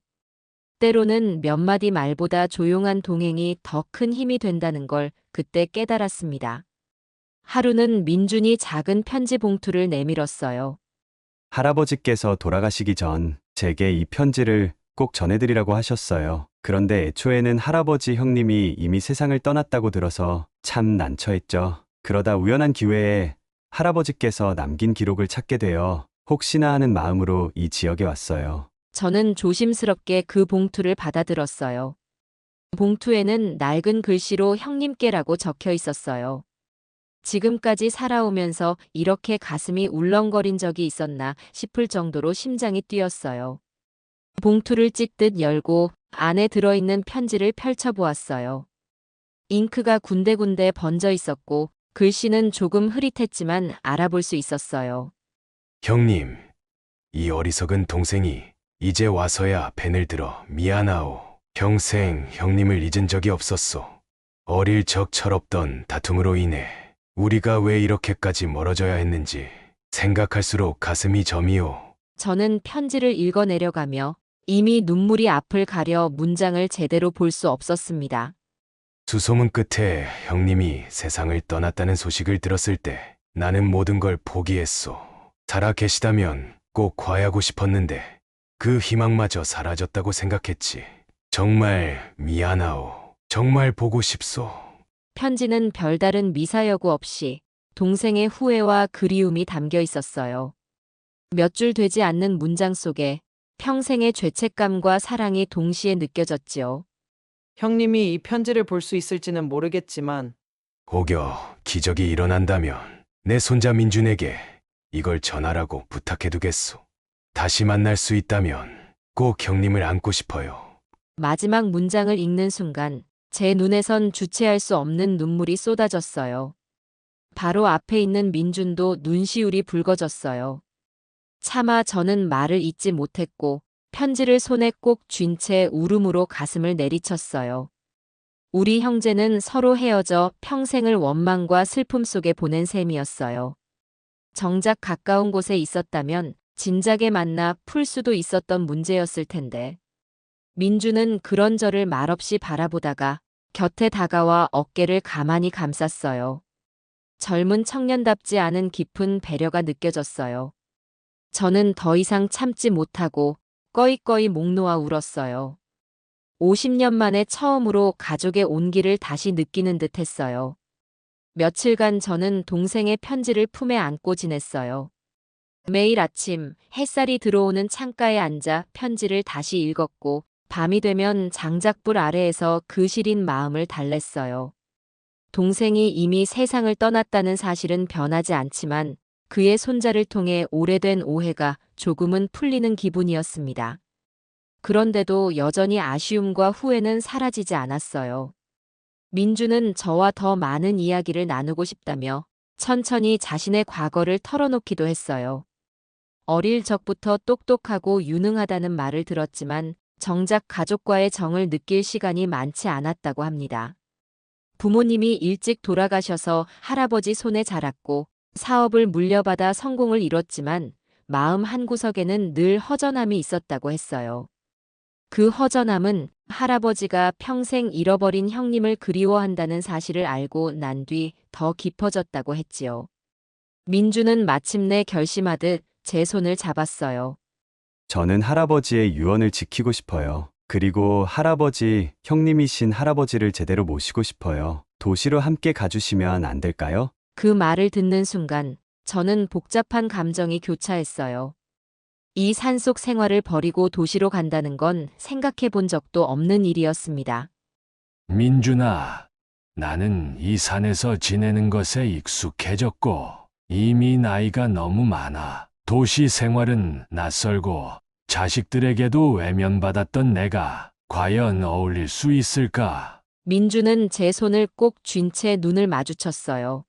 때로는 몇 마디 말보다 조용한 동행이 더 큰 힘이 된다는 걸 그때 깨달았습니다. 하루는 민준이 작은 편지 봉투를 내밀었어요. 할아버지께서 돌아가시기 전 제게 이 편지를 꼭 전해드리라고 하셨어요. 그런데 애초에는 할아버지 형님이 이미 세상을 떠났다고 들어서 참 난처했죠. 그러다 우연한 기회에 할아버지께서 남긴 기록을 찾게 되어 혹시나 하는 마음으로 이 지역에 왔어요. 저는 조심스럽게 그 봉투를 받아들었어요. 봉투에는 낡은 글씨로 형님께라고 적혀 있었어요. 지금까지 살아오면서 이렇게 가슴이 울렁거린 적이 있었나 싶을 정도로 심장이 뛰었어요. 봉투를 찢듯 열고 안에 들어있는 편지를 펼쳐보았어요. 잉크가 군데군데 번져 있었고 글씨는 조금 흐릿했지만 알아볼 수 있었어요. 형님, 이 어리석은 동생이 이제 와서야 펜을 들어 미안하오. 평생 형님을 잊은 적이 없었소. 어릴 적 철없던 다툼으로 인해 우리가 왜 이렇게까지 멀어져야 했는지 생각할수록 가슴이 저미오. 저는 편지를 읽어내려가며 이미 눈물이 앞을 가려 문장을 제대로 볼 수 없었습니다. 수소문 끝에 형님이 세상을 떠났다는 소식을 들었을 때 나는 모든 걸 포기했소. 살아 계시다면 꼭 과하고 싶었는데 그 희망마저 사라졌다고 생각했지. 정말 미안하오. 정말 보고 싶소. 편지는 별다른 미사여구 없이 동생의 후회와 그리움이 담겨 있었어요. 몇 줄 되지 않는 문장 속에 평생의 죄책감과 사랑이 동시에 느껴졌지요. 형님이 이 편지를 볼 수 있을지는 모르겠지만 혹여 기적이 일어난다면 내 손자 민준에게 이걸 전하라고 부탁해두겠소. 다시 만날 수 있다면 꼭 형님을 안고 싶어요. 마지막 문장을 읽는 순간 제 눈에선 주체할 수 없는 눈물이 쏟아졌어요. 바로 앞에 있는 민준도 눈시울이 붉어졌어요. 차마 저는 말을 잇지 못했고 편지를 손에 꼭 쥔 채 울음으로 가슴을 내리쳤어요. 우리 형제는 서로 헤어져 평생을 원망과 슬픔 속에 보낸 셈이었어요. 정작 가까운 곳에 있었다면 진작에 만나 풀 수도 있었던 문제였을 텐데. 민주는 그런 저를 말없이 바라보다가 곁에 다가와 어깨를 가만히 감쌌어요. 젊은 청년답지 않은 깊은 배려가 느껴졌어요. 저는 더 이상 참지 못하고 꺼이꺼이 목 놓아 울었어요. 50년 만에 처음으로 가족의 온기를 다시 느끼는 듯 했어요. 며칠간 저는 동생의 편지를 품에 안고 지냈어요. 매일 아침 햇살이 들어오는 창가에 앉아 편지를 다시 읽었고 밤이 되면 장작불 아래에서 그 시린 마음을 달랬어요. 동생이 이미 세상을 떠났다는 사실은 변하지 않지만 그의 손자를 통해 오래된 오해가 조금은 풀리는 기분이었습니다. 그런데도 여전히 아쉬움과 후회는 사라지지 않았어요. 민주는 저와 더 많은 이야기를 나누고 싶다며 천천히 자신의 과거를 털어놓기도 했어요. 어릴 적부터 똑똑하고 유능하다는 말을 들었지만 정작 가족과의 정을 느낄 시간이 많지 않았다고 합니다. 부모님이 일찍 돌아가셔서 할아버지 손에 자랐고 사업을 물려받아 성공을 이뤘지만 마음 한구석에는 늘 허전함이 있었다고 했어요. 그 허전함은 할아버지가 평생 잃어버린 형님을 그리워한다는 사실을 알고 난 뒤 더 깊어졌다고 했지요. 민주는 마침내 결심하듯 제 손을 잡았어요. 저는 할아버지의 유언을 지키고 싶어요. 그리고 할아버지, 형님이신 할아버지를 제대로 모시고 싶어요. 도시로 함께 가주시면 안 될까요? 그 말을 듣는 순간 저는 복잡한 감정이 교차했어요. 이 산속 생활을 버리고 도시로 간다는 건 생각해 본 적도 없는 일이었습니다. 민준아, 나는 이 산에서 지내는 것에 익숙해졌고, 이미 나이가 너무 많아. 도시 생활은 낯설고, 자식들에게도 외면받았던 내가 과연 어울릴 수 있을까? 민주는 제 손을 꼭 쥔 채 눈을 마주쳤어요.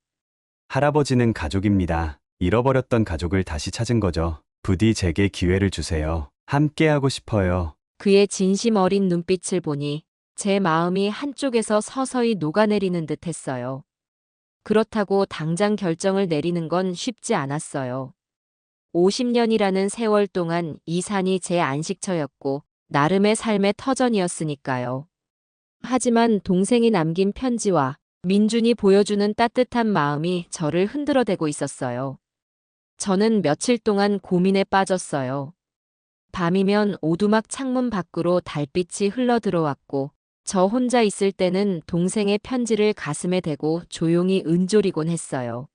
할아버지는 가족입니다. 잃어버렸던 가족을 다시 찾은 거죠. 부디 제게 기회를 주세요. 함께 하고 싶어요. 그의 진심 어린 눈빛을 보니 제 마음이 한쪽에서 서서히 녹아내리는 듯 했어요. 그렇다고 당장 결정을 내리는 건 쉽지 않았어요. 50년이라는 세월 동안 이 산이 제 안식처였고 나름의 삶의 터전이었으니까요. 하지만 동생이 남긴 편지와 민준이 보여주는 따뜻한 마음이 저를 흔들어대고 있었어요. 저는 며칠 동안 고민에 빠졌어요. 밤이면 오두막 창문 밖으로 달빛이 흘러들어왔고 저 혼자 있을 때는 동생의 편지를 가슴에 대고 조용히 은조리곤 했어요.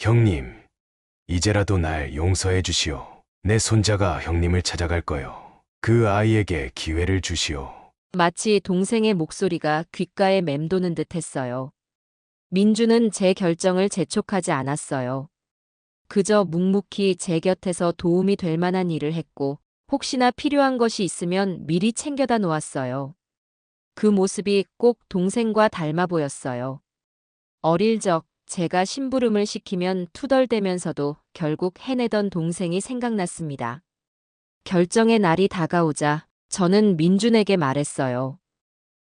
형님, 이제라도 날 용서해 주시오. 내 손자가 형님을 찾아갈 거요. 그 아이에게 기회를 주시오. 마치 동생의 목소리가 귓가에 맴도는 듯 했어요. 민주는 제 결정을 재촉하지 않았어요. 그저 묵묵히 제 곁에서 도움이 될 만한 일을 했고 혹시나 필요한 것이 있으면 미리 챙겨다 놓았어요. 그 모습이 꼭 동생과 닮아 보였어요. 어릴 적 제가 심부름을 시키면 투덜대면서도 결국 해내던 동생이 생각났습니다. 결정의 날이 다가오자 저는 민준에게 말했어요.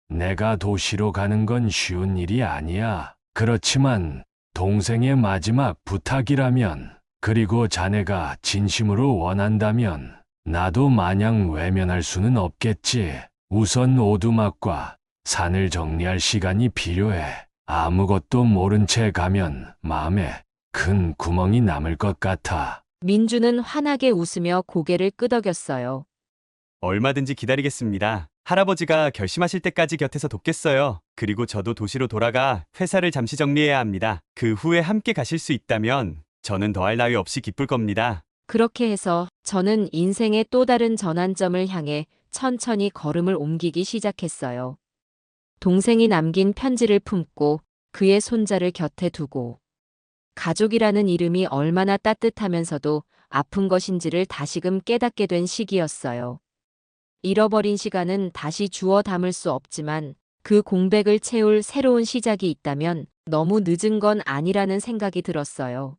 내가 도시로 가는 건 쉬운 일이 아니야. 그렇지만 동생의 마지막 부탁이라면, 그리고 자네가 진심으로 원한다면 나도 마냥 외면할 수는 없겠지. 우선 오두막과 산을 정리할 시간이 필요해. 아무것도 모른 채 가면 마음에 큰 구멍이 남을 것 같아. 민준은 환하게 웃으며 고개를 끄덕였어요. 얼마든지 기다리겠습니다. 할아버지가 결심하실 때까지 곁에서 돕겠어요. 그리고 저도 도시로 돌아가 회사를 잠시 정리해야 합니다. 그 후에 함께 가실 수 있다면 저는 더할 나위 없이 기쁠 겁니다. 그렇게 해서 저는 인생의 또 다른 전환점을 향해 천천히 걸음을 옮기기 시작했어요. 동생이 남긴 편지를 품고 그의 손자를 곁에 두고 가족이라는 이름이 얼마나 따뜻하면서도 아픈 것인지를 다시금 깨닫게 된 시기였어요. 잃어버린 시간은 다시 주워 담을 수 없지만 그 공백을 채울 새로운 시작이 있다면 너무 늦은 건 아니라는 생각이 들었어요.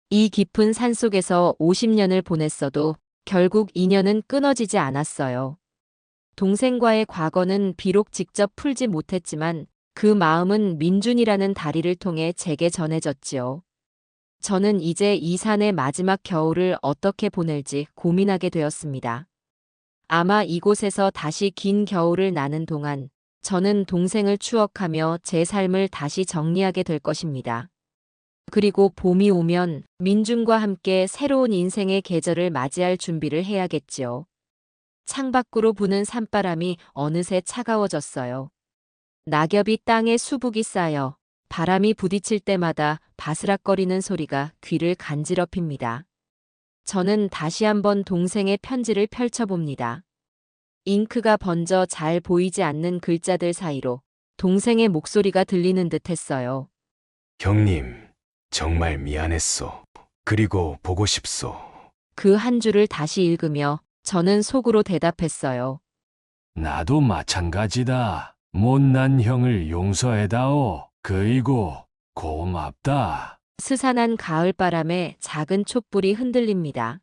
이 깊은 산속에서 50년을 보냈어도 결국 인연은 끊어지지 않았어요. 동생과의 과거는 비록 직접 풀지 못했지만 그 마음은 민준이라는 다리를 통해 제게 전해졌지요. 저는 이제 이 산의 마지막 겨울을 어떻게 보낼지 고민하게 되었습니다. 아마 이곳에서 다시 긴 겨울을 나는 동안 저는 동생을 추억하며 제 삶을 다시 정리하게 될 것입니다. 그리고 봄이 오면 민준과 함께 새로운 인생의 계절을 맞이할 준비를 해야겠지요. 창밖으로 부는 산바람이 어느새 차가워졌어요. 낙엽이 땅에 수북이 쌓여 바람이 부딪힐 때마다 바스락거리는 소리가 귀를 간지럽힙니다. 저는 다시 한번 동생의 편지를 펼쳐봅니다. 잉크가 번져 잘 보이지 않는 글자들 사이로 동생의 목소리가 들리는 듯 했어요. 형님, 정말 미안했소. 그리고 보고 싶소. 그 한 줄을 다시 읽으며 저는 속으로 대답했어요. 나도 마찬가지다. 못난 형을 용서해다오. 그이고 고맙다. 스산한 가을바람에 작은 촛불이 흔들립니다.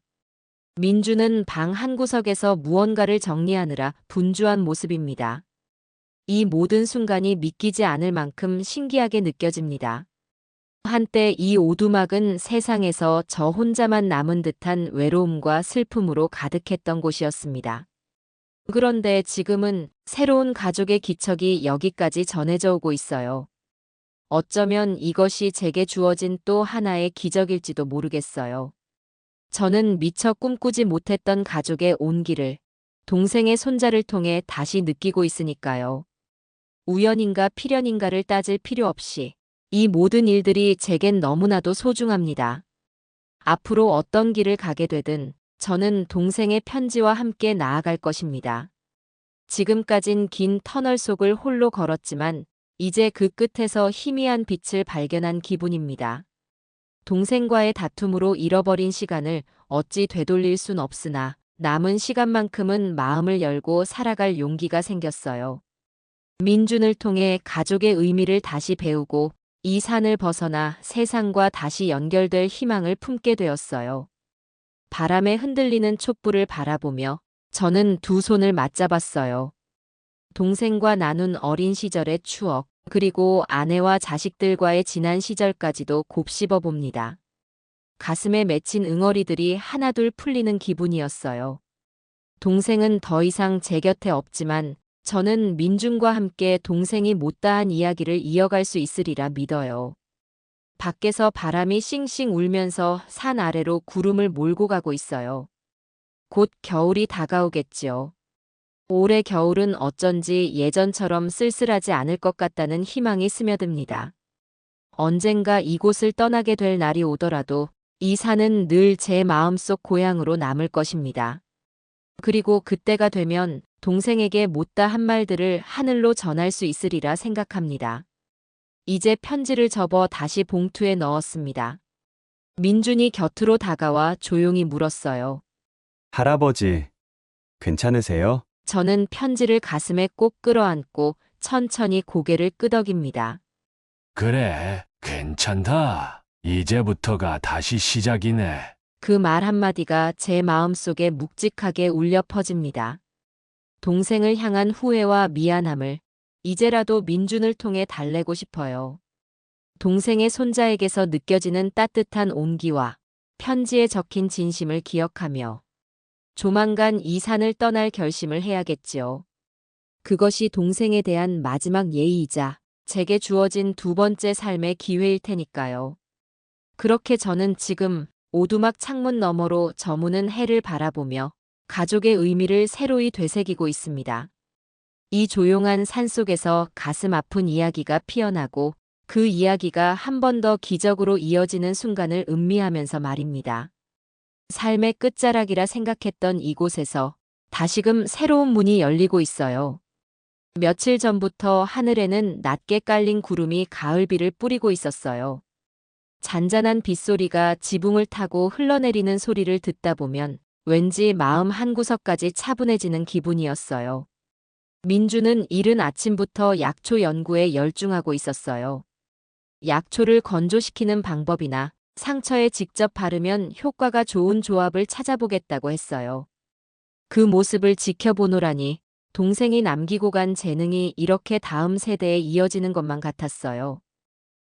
민주는 방 한 구석에서 무언가를 정리하느라 분주한 모습입니다. 이 모든 순간이 믿기지 않을 만큼 신기하게 느껴집니다. 한때 이 오두막은 세상에서 저 혼자만 남은 듯한 외로움과 슬픔으로 가득했던 곳이었습니다. 그런데 지금은 새로운 가족의 기척이 여기까지 전해져 오고 있어요. 어쩌면 이것이 제게 주어진 또 하나의 기적일지도 모르겠어요. 저는 미처 꿈꾸지 못했던 가족의 온기를 동생의 손자를 통해 다시 느끼고 있으니까요. 우연인가 필연인가를 따질 필요 없이 이 모든 일들이 제겐 너무나도 소중합니다. 앞으로 어떤 길을 가게 되든 저는 동생의 편지와 함께 나아갈 것입니다. 지금까진 긴 터널 속을 홀로 걸었지만 이제 그 끝에서 희미한 빛을 발견한 기분입니다. 동생과의 다툼으로 잃어버린 시간을 어찌 되돌릴 순 없으나 남은 시간만큼은 마음을 열고 살아갈 용기가 생겼어요. 민준을 통해 가족의 의미를 다시 배우고 이 산을 벗어나 세상과 다시 연결될 희망을 품게 되었어요. 바람에 흔들리는 촛불을 바라보며 저는 두 손을 맞잡았어요. 동생과 나눈 어린 시절의 추억, 그리고 아내와 자식들과의 지난 시절까지도 곱씹어 봅니다. 가슴에 맺힌 응어리들이 하나둘 풀리는 기분이었어요. 동생은 더 이상 제 곁에 없지만 저는 민준과 함께 동생이 못다한 이야기를 이어갈 수 있으리라 믿어요. 밖에서 바람이 싱싱 울면서 산 아래로 구름을 몰고 가고 있어요. 곧 겨울이 다가오겠지요. 올해 겨울은 어쩐지 예전처럼 쓸쓸하지 않을 것 같다는 희망이 스며듭니다. 언젠가 이곳을 떠나게 될 날이 오더라도 이 산은 늘 제 마음속 고향으로 남을 것입니다. 그리고 그때가 되면 동생에게 못다한 말들을 하늘로 전할 수 있으리라 생각합니다. 이제 편지를 접어 다시 봉투에 넣었습니다. 민준이 곁으로 다가와 조용히 물었어요. 할아버지, 괜찮으세요? 저는 편지를 가슴에 꼭 끌어안고 천천히 고개를 끄덕입니다. 그래, 괜찮다. 이제부터가 다시 시작이네. 그 말 한마디가 제 마음속에 묵직하게 울려 퍼집니다. 동생을 향한 후회와 미안함을 이제라도 민준을 통해 달래고 싶어요. 동생의 손자에게서 느껴지는 따뜻한 온기와 편지에 적힌 진심을 기억하며 조만간 이 산을 떠날 결심을 해야겠지요. 그것이 동생에 대한 마지막 예의이자 제게 주어진 두 번째 삶의 기회일 테니까요. 그렇게 저는 지금 오두막 창문 너머로 저무는 해를 바라보며 가족의 의미를 새로이 되새기고 있습니다. 이 조용한 산속에서 가슴 아픈 이야기가 피어나고 그 이야기가 한 번 더 기적으로 이어지는 순간을 음미하면서 말입니다. 삶의 끝자락이라 생각했던 이곳에서 다시금 새로운 문이 열리고 있어요. 며칠 전부터 하늘에는 낮게 깔린 구름이 가을비를 뿌리고 있었어요. 잔잔한 빗소리가 지붕을 타고 흘러내리는 소리를 듣다 보면 왠지 마음 한구석까지 차분해지는 기분이었어요. 민주는 이른 아침부터 약초 연구에 열중하고 있었어요. 약초를 건조시키는 방법이나 상처에 직접 바르면 효과가 좋은 조합을 찾아보겠다고 했어요. 그 모습을 지켜보노라니 동생이 남기고 간 재능이 이렇게 다음 세대에 이어지는 것만 같았어요.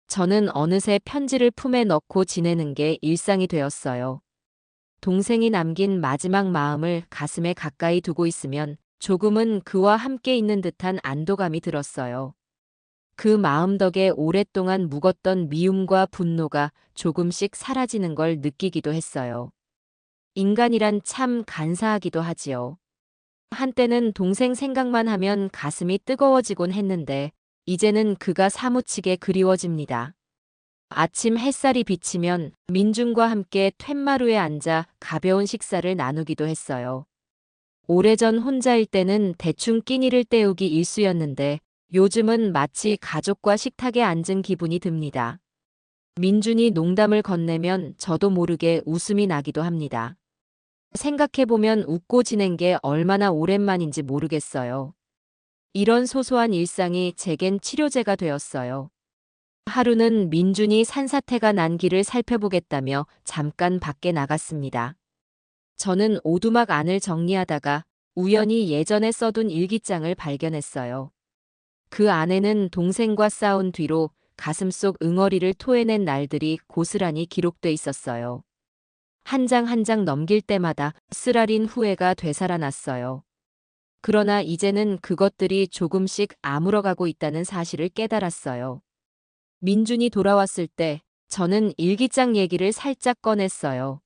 저는 어느새 편지를 품에 넣고 지내는 게 일상이 되었어요. 동생이 남긴 마지막 마음을 가슴에 가까이 두고 있으면 조금은 그와 함께 있는 듯한 안도감이 들었어요. 그 마음 덕에 오랫동안 묵었던 미움과 분노가 조금씩 사라지는 걸 느끼기도 했어요. 인간이란 참 간사하기도 하지요. 한때는 동생 생각만 하면 가슴이 뜨거워지곤 했는데 이제는 그가 사무치게 그리워집니다. 아침 햇살이 비치면 민준과 함께 툇마루에 앉아 가벼운 식사를 나누기도 했어요. 오래전 혼자일 때는 대충 끼니를 때우기 일쑤였는데 요즘은 마치 가족과 식탁에 앉은 기분이 듭니다. 민준이 농담을 건네면 저도 모르게 웃음이 나기도 합니다. 생각해보면 웃고 지낸 게 얼마나 오랜만인지 모르겠어요. 이런 소소한 일상이 제겐 치료제가 되었어요. 하루는 민준이 산사태가 난 길을 살펴보겠다며 잠깐 밖에 나갔습니다. 저는 오두막 안을 정리하다가 우연히 예전에 써둔 일기장을 발견했어요. 그 안에는 동생과 싸운 뒤로 가슴속 응어리를 토해낸 날들이 고스란히 기록돼 있었어요. 한 장 한 장 넘길 때마다 쓰라린 후회가 되살아났어요. 그러나 이제는 그것들이 조금씩 아물어가고 있다는 사실을 깨달았어요. 민준이 돌아왔을 때 저는 일기장 얘기를 살짝 꺼냈어요.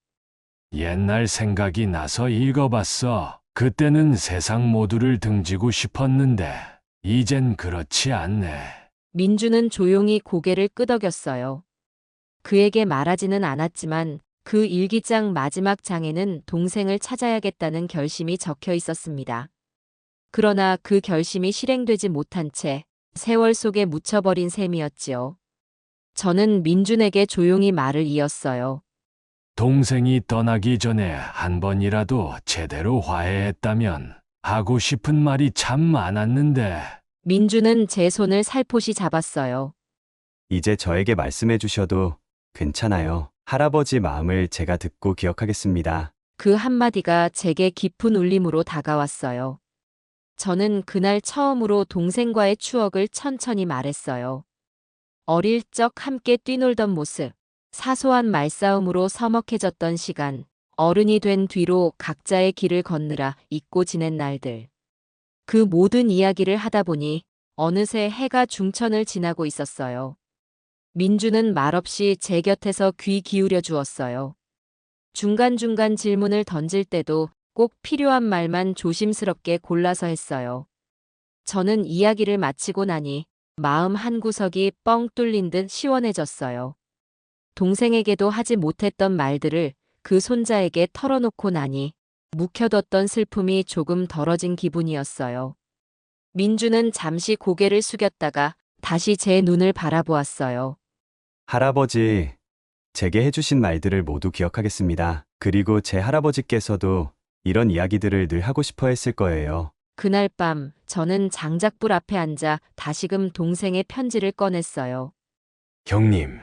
옛날 생각이 나서 읽어봤어. 그때는 세상 모두를 등지고 싶었는데, 이젠 그렇지 않네. 민준은 조용히 고개를 끄덕였어요. 그에게 말하지는 않았지만 그 일기장 마지막 장에는 동생을 찾아야겠다는 결심이 적혀 있었습니다. 그러나 그 결심이 실행되지 못한 채 세월 속에 묻혀버린 셈이었지요. 저는 민준에게 조용히 말을 이었어요. 동생이 떠나기 전에 한 번이라도 제대로 화해했다면 하고 싶은 말이 참 많았는데. 민준은 제 손을 살포시 잡았어요. 이제 저에게 말씀해 주셔도 괜찮아요. 할아버지 마음을 제가 듣고 기억하겠습니다. 그 한마디가 제게 깊은 울림으로 다가왔어요. 저는 그날 처음으로 동생과의 추억을 천천히 말했어요. 어릴 적 함께 뛰놀던 모습, 사소한 말싸움으로 서먹해졌던 시간, 어른이 된 뒤로 각자의 길을 걷느라 잊고 지낸 날들. 그 모든 이야기를 하다 보니 어느새 해가 중천을 지나고 있었어요. 민주는 말없이 제 곁에서 귀 기울여 주었어요. 중간중간 질문을 던질 때도 꼭 필요한 말만 조심스럽게 골라서 했어요. 저는 이야기를 마치고 나니 마음 한구석이 뻥 뚫린 듯 시원해졌어요. 동생에게도 하지 못했던 말들을 그 손자에게 털어놓고 나니 묵혀뒀던 슬픔이 조금 덜어진 기분이었어요. 민주는 잠시 고개를 숙였다가 다시 제 눈을 바라보았어요. 할아버지, 제게 해주신 말들을 모두 기억하겠습니다. 그리고 제 할아버지께서도 이런 이야기들을 늘 하고 싶어 했을 거예요. 그날 밤 저는 장작불 앞에 앉아 다시금 동생의 편지를 꺼냈어요. 형님,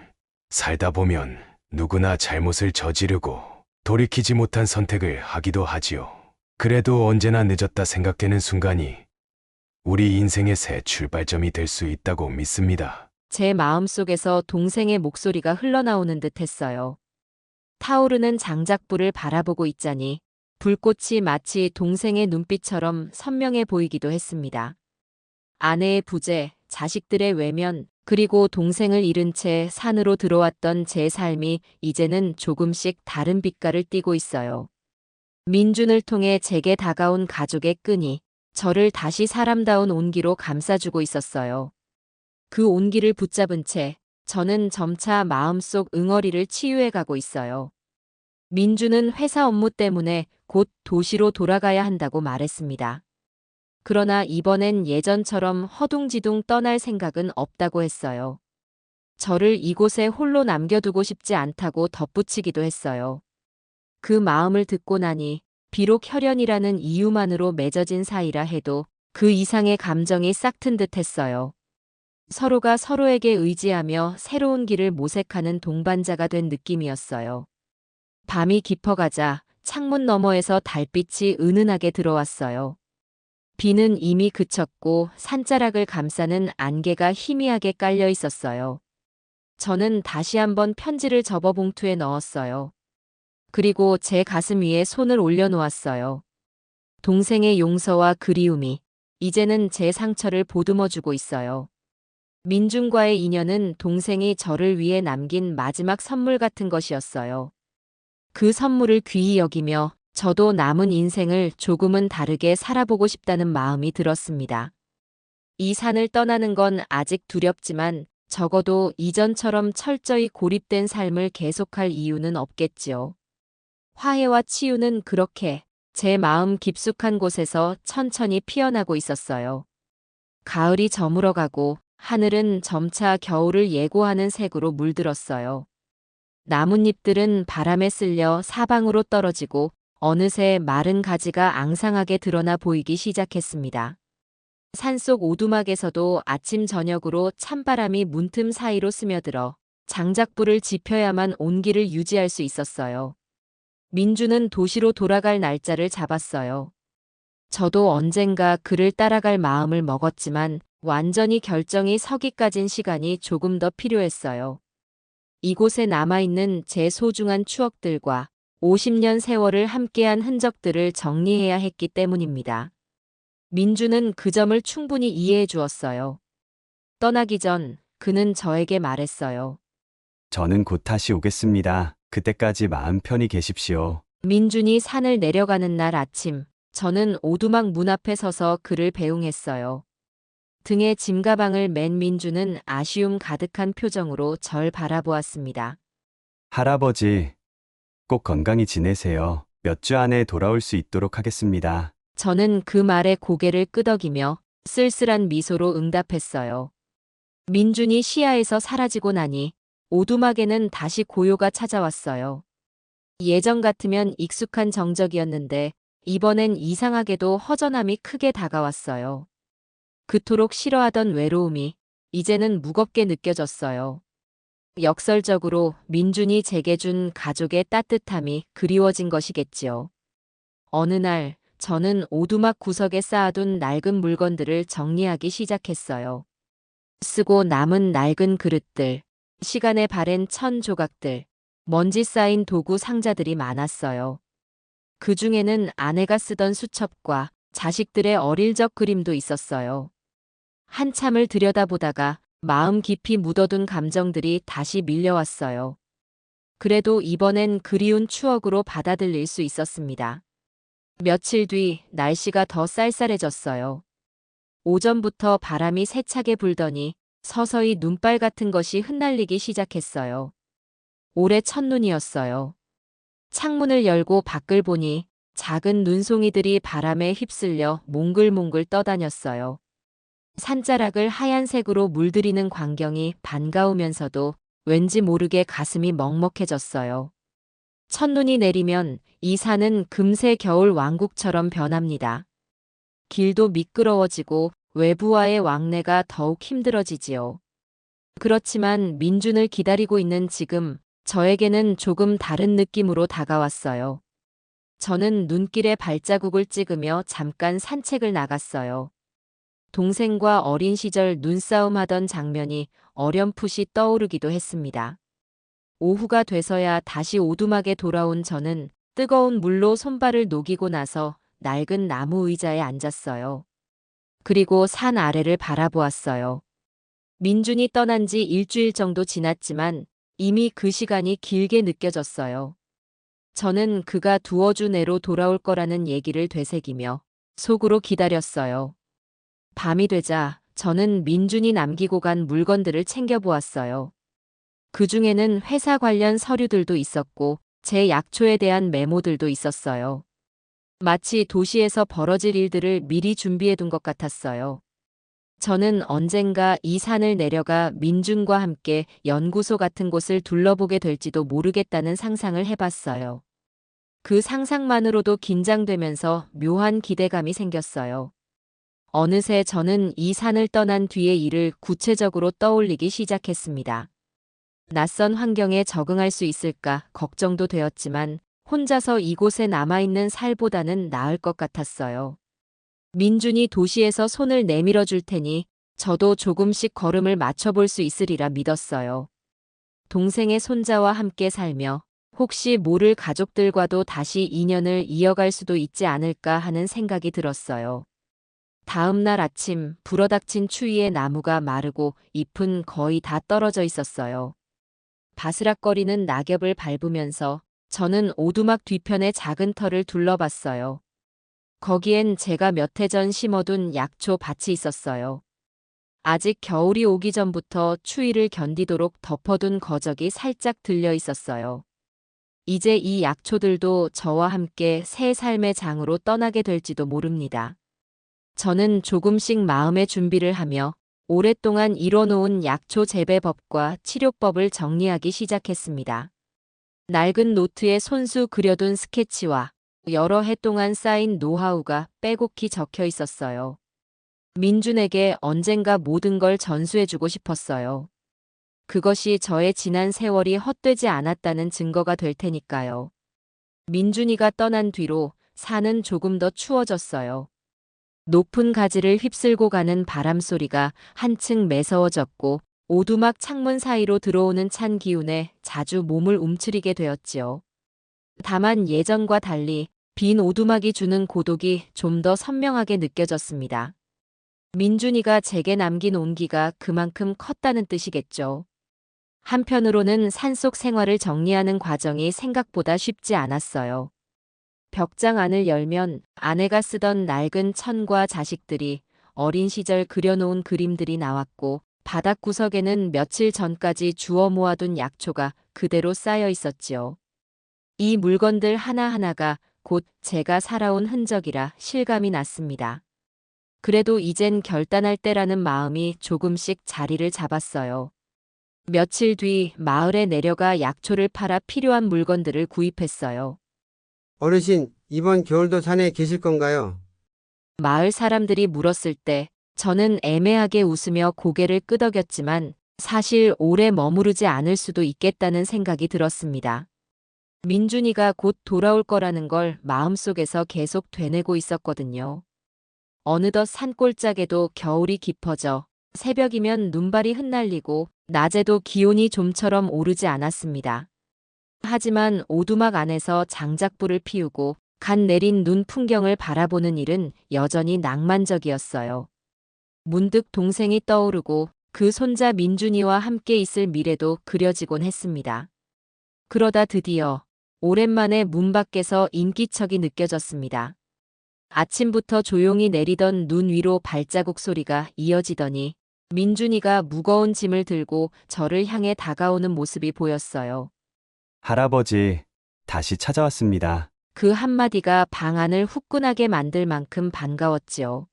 살다 보면 누구나 잘못을 저지르고 돌이키지 못한 선택을 하기도 하지요. 그래도 언제나 늦었다 생각되는 순간이 우리 인생의 새 출발점이 될 수 있다고 믿습니다. 제 마음속에서 동생의 목소리가 흘러나오는 듯 했어요. 타오르는 장작불을 바라보고 있자니 불꽃이 마치 동생의 눈빛처럼 선명해 보이기도 했습니다. 아내의 부재, 자식들의 외면, 그리고 동생을 잃은 채 산으로 들어왔던 제 삶이 이제는 조금씩 다른 빛깔을 띠고 있어요. 민준을 통해 제게 다가온 가족의 끈이 저를 다시 사람다운 온기로 감싸주고 있었어요. 그 온기를 붙잡은 채 저는 점차 마음속 응어리를 치유해가고 있어요. 민주는 회사 업무 때문에 곧 도시로 돌아가야 한다고 말했습니다. 그러나 이번엔 예전처럼 허둥지둥 떠날 생각은 없다고 했어요. 저를 이곳에 홀로 남겨두고 싶지 않다고 덧붙이기도 했어요. 그 마음을 듣고 나니 비록 혈연이라는 이유만으로 맺어진 사이라 해도 그 이상의 감정이 싹튼 듯 했어요. 서로가 서로에게 의지하며 새로운 길을 모색하는 동반자가 된 느낌이었어요. 밤이 깊어가자 창문 너머에서 달빛이 은은하게 들어왔어요. 비는 이미 그쳤고 산자락을 감싸는 안개가 희미하게 깔려 있었어요. 저는 다시 한번 편지를 접어 봉투에 넣었어요. 그리고 제 가슴 위에 손을 올려놓았어요. 동생의 용서와 그리움이 이제는 제 상처를 보듬어주고 있어요. 민준과의 인연은 동생이 저를 위해 남긴 마지막 선물 같은 것이었어요. 그 선물을 귀히 여기며 저도 남은 인생을 조금은 다르게 살아보고 싶다는 마음이 들었습니다. 이 산을 떠나는 건 아직 두렵지만 적어도 이전처럼 철저히 고립된 삶을 계속할 이유는 없겠지요. 화해와 치유는 그렇게 제 마음 깊숙한 곳에서 천천히 피어나고 있었어요. 가을이 저물어가고 하늘은 점차 겨울을 예고하는 색으로 물들었어요. 나뭇잎들은 바람에 쓸려 사방으로 떨어지고 어느새 마른 가지가 앙상하게 드러나 보이기 시작했습니다. 산속 오두막에서도 아침 저녁으로 찬바람이 문틈 사이로 스며들어 장작불을 지펴야만 온기를 유지할 수 있었어요. 민주는 도시로 돌아갈 날짜를 잡았어요. 저도 언젠가 그를 따라갈 마음을 먹었지만 완전히 결정이 서기까진 시간이 조금 더 필요했어요. 이곳에 남아있는 제 소중한 추억들과 50년 세월을 함께한 흔적들을 정리해야 했기 때문입니다. 민주는 그 점을 충분히 이해해 주었어요. 떠나기 전 그는 저에게 말했어요. 저는 곧 다시 오겠습니다. 그때까지 마음 편히 계십시오. 민준이 산을 내려가는 날 아침, 저는 오두막 문 앞에 서서 그를 배웅했어요. 등에 짐가방을 맨 민주는 아쉬움 가득한 표정으로 절 바라보았습니다. 할아버지, 꼭 건강히 지내세요. 몇 주 안에 돌아올 수 있도록 하겠습니다. 저는 그 말에 고개를 끄덕이며 쓸쓸한 미소로 응답했어요. 민준이 시야에서 사라지고 나니 오두막에는 다시 고요가 찾아왔어요. 예전 같으면 익숙한 정적이었는데 이번엔 이상하게도 허전함이 크게 다가왔어요. 그토록 싫어하던 외로움이 이제는 무겁게 느껴졌어요. 역설적으로 민준이 제게 준 가족의 따뜻함이 그리워진 것이겠지요. 어느 날 저는 오두막 구석에 쌓아둔 낡은 물건들을 정리하기 시작했어요. 쓰고 남은 낡은 그릇들, 시간에 바랜 천 조각들, 먼지 쌓인 도구 상자들이 많았어요. 그 중에는 아내가 쓰던 수첩과 자식들의 어릴 적 그림도 있었어요. 한참을 들여다보다가 마음 깊이 묻어둔 감정들이 다시 밀려왔어요. 그래도 이번엔 그리운 추억으로 받아들일 수 있었습니다. 며칠 뒤 날씨가 더 쌀쌀해졌어요. 오전부터 바람이 세차게 불더니 서서히 눈발 같은 것이 흩날리기 시작했어요. 올해 첫눈이었어요. 창문을 열고 밖을 보니 작은 눈송이들이 바람에 휩쓸려 몽글몽글 떠다녔어요. 산자락을 하얀색으로 물들이는 광경이 반가우면서도 왠지 모르게 가슴이 먹먹해졌어요. 첫눈이 내리면 이 산은 금세 겨울 왕국처럼 변합니다. 길도 미끄러워지고 외부와의 왕래가 더욱 힘들어지지요. 그렇지만 민준을 기다리고 있는 지금 저에게는 조금 다른 느낌으로 다가왔어요. 저는 눈길에 발자국을 찍으며 잠깐 산책을 나갔어요. 동생과 어린 시절 눈싸움하던 장면이 어렴풋이 떠오르기도 했습니다. 오후가 돼서야 다시 오두막에 돌아온 저는 뜨거운 물로 손발을 녹이고 나서 낡은 나무 의자에 앉았어요. 그리고 산 아래를 바라보았어요. 민준이 떠난 지 일주일 정도 지났지만 이미 그 시간이 길게 느껴졌어요. 저는 그가 두어 주 내로 돌아올 거라는 얘기를 되새기며 속으로 기다렸어요. 밤이 되자 저는 민준이 남기고 간 물건들을 챙겨보았어요. 그 중에는 회사 관련 서류들도 있었고 제 약초에 대한 메모들도 있었어요. 마치 도시에서 벌어질 일들을 미리 준비해둔 것 같았어요. 저는 언젠가 이 산을 내려가 민준과 함께 연구소 같은 곳을 둘러보게 될지도 모르겠다는 상상을 해봤어요. 그 상상만으로도 긴장되면서 묘한 기대감이 생겼어요. 어느새 저는 이 산을 떠난 뒤의 일을 구체적으로 떠올리기 시작했습니다. 낯선 환경에 적응할 수 있을까 걱정도 되었지만 혼자서 이곳에 남아있는 살보다는 나을 것 같았어요. 민준이 도시에서 손을 내밀어 줄 테니 저도 조금씩 걸음을 맞춰볼 수 있으리라 믿었어요. 동생의 손자와 함께 살며 혹시 모를 가족들과도 다시 인연을 이어갈 수도 있지 않을까 하는 생각이 들었어요. 다음 날 아침 불어닥친 추위에 나무가 마르고 잎은 거의 다 떨어져 있었어요. 바스락거리는 낙엽을 밟으면서 저는 오두막 뒤편의 작은 터를 둘러봤어요. 거기엔 제가 몇 해 전 심어둔 약초 밭이 있었어요. 아직 겨울이 오기 전부터 추위를 견디도록 덮어둔 거적이 살짝 들려 있었어요. 이제 이 약초들도 저와 함께 새 삶의 장으로 떠나게 될지도 모릅니다. 저는 조금씩 마음의 준비를 하며 오랫동안 이뤄놓은 약초 재배법과 치료법을 정리하기 시작했습니다. 낡은 노트에 손수 그려둔 스케치와 여러 해 동안 쌓인 노하우가 빼곡히 적혀 있었어요. 민준에게 언젠가 모든 걸 전수해주고 싶었어요. 그것이 저의 지난 세월이 헛되지 않았다는 증거가 될 테니까요. 민준이가 떠난 뒤로 산은 조금 더 추워졌어요. 높은 가지를 휩쓸고 가는 바람 소리가 한층 매서워졌고 오두막 창문 사이로 들어오는 찬 기운에 자주 몸을 움츠리게 되었지요. 다만 예전과 달리 빈 오두막이 주는 고독이 좀 더 선명하게 느껴졌습니다. 민준이가 제게 남긴 온기가 그만큼 컸다는 뜻이겠죠. 한편으로는 산속 생활을 정리하는 과정이 생각보다 쉽지 않았어요. 벽장 안을 열면 아내가 쓰던 낡은 천과 자식들이 어린 시절 그려놓은 그림들이 나왔고 바닥 구석에는 며칠 전까지 주워 모아둔 약초가 그대로 쌓여 있었지요. 이 물건들 하나하나가 곧 제가 살아온 흔적이라 실감이 났습니다. 그래도 이젠 결단할 때라는 마음이 조금씩 자리를 잡았어요. 며칠 뒤 마을에 내려가 약초를 팔아 필요한 물건들을 구입했어요. 어르신, 이번 겨울도 산에 계실 건가요? 마을 사람들이 물었을 때 저는 애매하게 웃으며 고개를 끄덕였지만 사실 오래 머무르지 않을 수도 있겠다는 생각이 들었습니다. 민준이가 곧 돌아올 거라는 걸 마음속에서 계속 되뇌고 있었거든요. 어느덧 산골짜기도 겨울이 깊어져 새벽이면 눈발이 흩날리고 낮에도 기온이 좀처럼 오르지 않았습니다. 하지만 오두막 안에서 장작불을 피우고 갓 내린 눈 풍경을 바라보는 일은 여전히 낭만적이었어요. 문득 동생이 떠오르고 그 손자 민준이와 함께 있을 미래도 그려지곤 했습니다. 그러다 드디어 오랜만에 문 밖에서 인기척이 느껴졌습니다. 아침부터 조용히 내리던 눈 위로 발자국 소리가 이어지더니 민준이가 무거운 짐을 들고 저를 향해 다가오는 모습이 보였어요. 할아버지, 다시 찾아왔습니다. 그 한마디가 방 안을 후끈하게 만들 만큼 반가웠지요.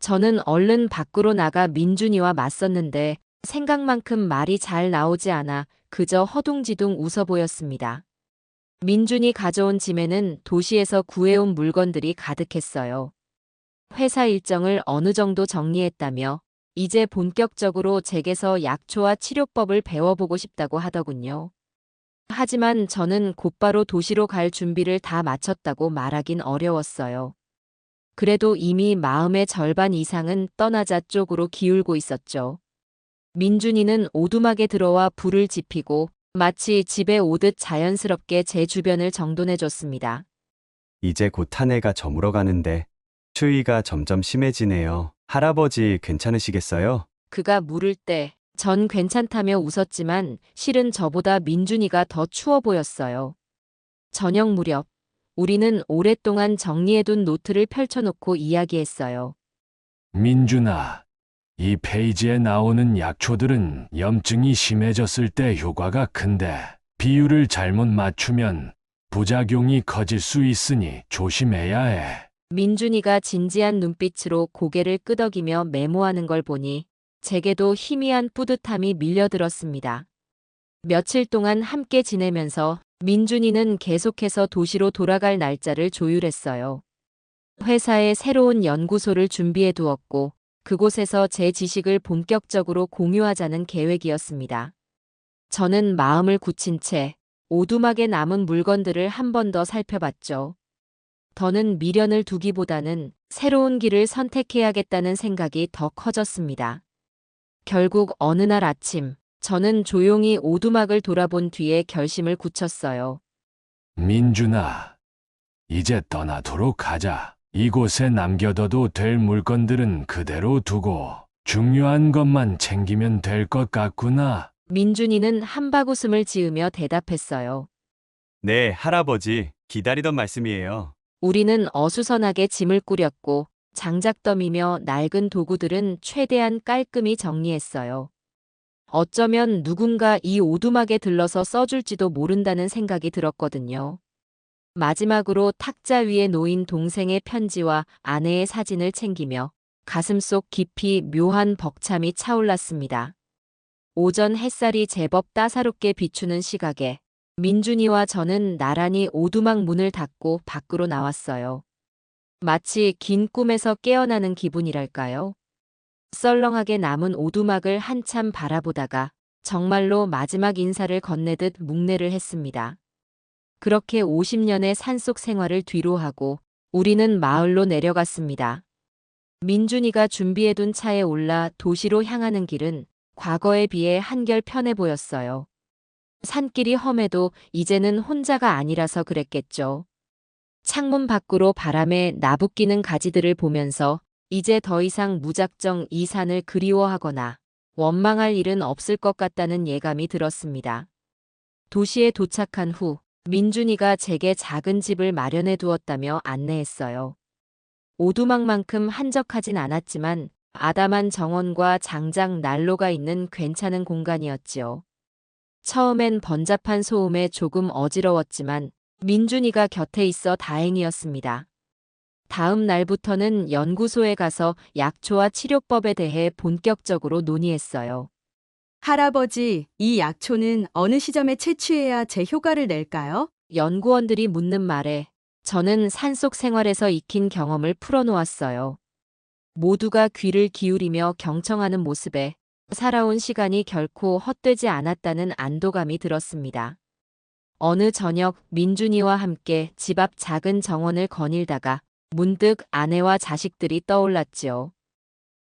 저는 얼른 밖으로 나가 민준이와 맞섰는데 생각만큼 말이 잘 나오지 않아 그저 허둥지둥 웃어 보였습니다. 민준이 가져온 짐에는 도시에서 구해온 물건들이 가득했어요. 회사 일정을 어느 정도 정리했다며 이제 본격적으로 제게서 약초와 치료법을 배워보고 싶다고 하더군요. 하지만 저는 곧바로 도시로 갈 준비를 다 마쳤다고 말하긴 어려웠어요. 그래도 이미 마음의 절반 이상은 떠나자 쪽으로 기울고 있었죠. 민준이는 오두막에 들어와 불을 지피고 마치 집에 오듯 자연스럽게 제 주변을 정돈해줬습니다. 이제 곧 한 해가 저물어 가는데 추위가 점점 심해지네요. 할아버지 괜찮으시겠어요? 그가 물을 때 전 괜찮다며 웃었지만 실은 저보다 민준이가 더 추워 보였어요. 저녁 무렵 우리는 오랫동안 정리해둔 노트를 펼쳐놓고 이야기했어요. 민준아, 이 페이지에 나오는 약초들은 염증이 심해졌을 때 효과가 큰데 비율을 잘못 맞추면 부작용이 커질 수 있으니 조심해야 해. 민준이가 진지한 눈빛으로 고개를 끄덕이며 메모하는 걸 보니 제게도 희미한 뿌듯함이 밀려들었습니다. 며칠 동안 함께 지내면서 민준이는 계속해서 도시로 돌아갈 날짜를 조율했어요. 회사에 새로운 연구소를 준비해 두었고 그곳에서 제 지식을 본격적으로 공유하자는 계획이었습니다. 저는 마음을 굳힌 채 오두막에 남은 물건들을 한 번 더 살펴봤죠. 더는 미련을 두기보다는 새로운 길을 선택해야겠다는 생각이 더 커졌습니다. 결국 어느 날 아침, 저는 조용히 오두막을 돌아본 뒤에 결심을 굳혔어요. 민준아, 이제 떠나도록 하자. 이곳에 남겨둬도 될 물건들은 그대로 두고 중요한 것만 챙기면 될 것 같구나. 민준이는 한바구음을 지으며 대답했어요. 네, 할아버지. 기다리던 말씀이에요. 우리는 어수선하게 짐을 꾸렸고 장작더미며 낡은 도구들은 최대한 깔끔히 정리했어요. 어쩌면 누군가 이 오두막에 들러서 써줄지도 모른다는 생각이 들었거든요. 마지막으로 탁자 위에 놓인 동생의 편지와 아내의 사진을 챙기며 가슴속 깊이 묘한 벅참이 차올랐습니다. 오전 햇살이 제법 따사롭게 비추는 시각에 민준이와 저는 나란히 오두막 문을 닫고 밖으로 나왔어요. 마치 긴 꿈에서 깨어나는 기분이랄까요? 썰렁하게 남은 오두막을 한참 바라보다가 정말로 마지막 인사를 건네듯 묵례를 했습니다. 그렇게 50년의 산속 생활을 뒤로하고 우리는 마을로 내려갔습니다. 민준이가 준비해둔 차에 올라 도시로 향하는 길은 과거에 비해 한결 편해 보였어요. 산길이 험해도 이제는 혼자가 아니라서 그랬겠죠. 창문 밖으로 바람에 나부끼는 가지들을 보면서 이제 더 이상 무작정 이 산을 그리워하거나 원망할 일은 없을 것 같다는 예감이 들었습니다. 도시에 도착한 후 민준이가 제게 작은 집을 마련해 두었다며 안내했어요. 오두막만큼 한적하진 않았지만 아담한 정원과 장작 난로가 있는 괜찮은 공간이었지요. 처음엔 번잡한 소음에 조금 어지러웠지만 민준이가 곁에 있어 다행이었습니다. 다음 날부터는 연구소에 가서 약초와 치료법에 대해 본격적으로 논의했어요. 할아버지, 이 약초는 어느 시점에 채취해야 제 효과를 낼까요? 연구원들이 묻는 말에 저는 산속 생활에서 익힌 경험을 풀어놓았어요. 모두가 귀를 기울이며 경청하는 모습에 살아온 시간이 결코 헛되지 않았다는 안도감이 들었습니다. 어느 저녁 민준이와 함께 집 앞 작은 정원을 거닐다가 문득 아내와 자식들이 떠올랐지요.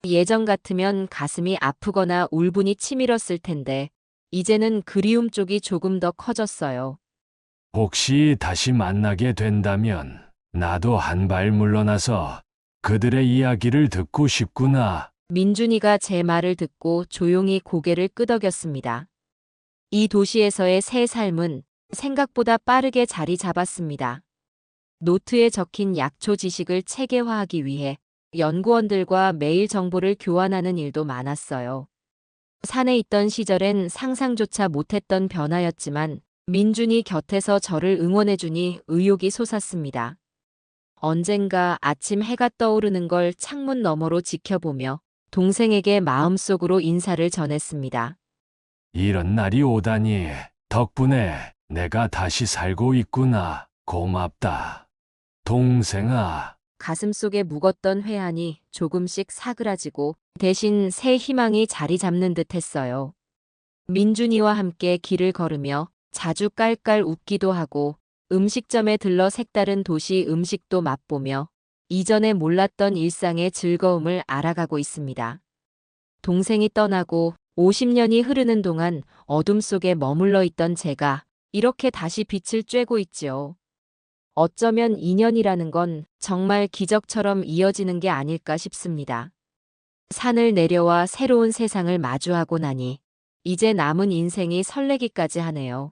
예전 같으면 가슴이 아프거나 울분이 치밀었을 텐데 이제는 그리움 쪽이 조금 더 커졌어요. 혹시 다시 만나게 된다면 나도 한 발 물러나서 그들의 이야기를 듣고 싶구나. 민준이가 제 말을 듣고 조용히 고개를 끄덕였습니다. 이 도시에서의 새 삶은 생각보다 빠르게 자리 잡았습니다. 노트에 적힌 약초 지식을 체계화하기 위해 연구원들과 매일 정보를 교환하는 일도 많았어요. 산에 있던 시절엔 상상조차 못했던 변화였지만 민준이 곁에서 저를 응원해주니 의욕이 솟았습니다. 언젠가 아침 해가 떠오르는 걸 창문 너머로 지켜보며 동생에게 마음속으로 인사를 전했습니다. 이런 날이 오다니 덕분에 내가 다시 살고 있구나. 고맙다. 동생아. 가슴속에 묵었던 회한이 조금씩 사그라지고 대신 새 희망이 자리 잡는 듯 했어요. 민준이와 함께 길을 걸으며 자주 깔깔 웃기도 하고 음식점에 들러 색다른 도시 음식도 맛보며 이전에 몰랐던 일상의 즐거움을 알아가고 있습니다. 동생이 떠나고 50년이 흐르는 동안 어둠 속에 머물러 있던 제가 이렇게 다시 빛을 쬐고 있지요. 어쩌면 인연이라는 건 정말 기적처럼 이어지는 게 아닐까 싶습니다. 산을 내려와 새로운 세상을 마주하고 나니 이제 남은 인생이 설레기까지 하네요.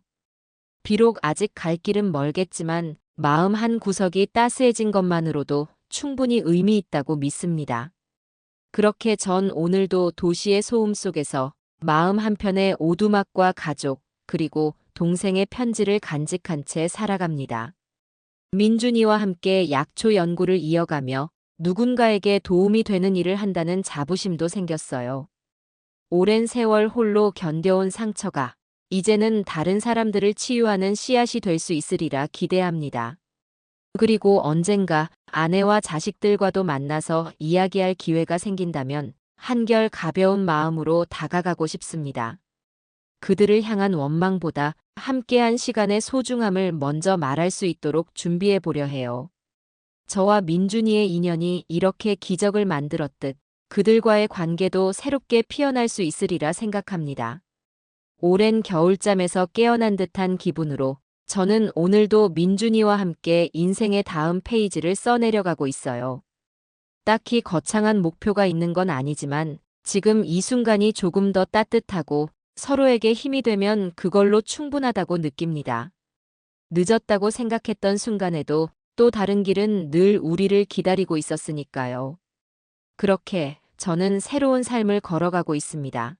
비록 아직 갈 길은 멀겠지만 마음 한 구석이 따스해진 것만으로도 충분히 의미 있다고 믿습니다. 그렇게 전 오늘도 도시의 소음 속에서 마음 한편의 오두막과 가족, 그리고 동생의 편지를 간직한 채 살아갑니다. 민준이와 함께 약초 연구를 이어가며 누군가에게 도움이 되는 일을 한다는 자부심도 생겼어요. 오랜 세월 홀로 견뎌온 상처가 이제는 다른 사람들을 치유하는 씨앗이 될 수 있으리라 기대합니다. 그리고 언젠가 아내와 자식들과도 만나서 이야기할 기회가 생긴다면 한결 가벼운 마음으로 다가가고 싶습니다. 그들을 향한 원망보다 함께한 시간의 소중함을 먼저 말할 수 있도록 준비해 보려 해요. 저와 민준이의 인연이 이렇게 기적을 만들었듯 그들과의 관계도 새롭게 피어날 수 있으리라 생각합니다. 오랜 겨울잠에서 깨어난 듯한 기분으로 저는 오늘도 민준이와 함께 인생의 다음 페이지를 써내려가고 있어요. 딱히 거창한 목표가 있는 건 아니지만 지금 이 순간이 조금 더 따뜻하고 서로에게 힘이 되면 그걸로 충분하다고 느낍니다. 늦었다고 생각했던 순간에도 또 다른 길은 늘 우리를 기다리고 있었으니까요. 그렇게 저는 새로운 삶을 걸어가고 있습니다.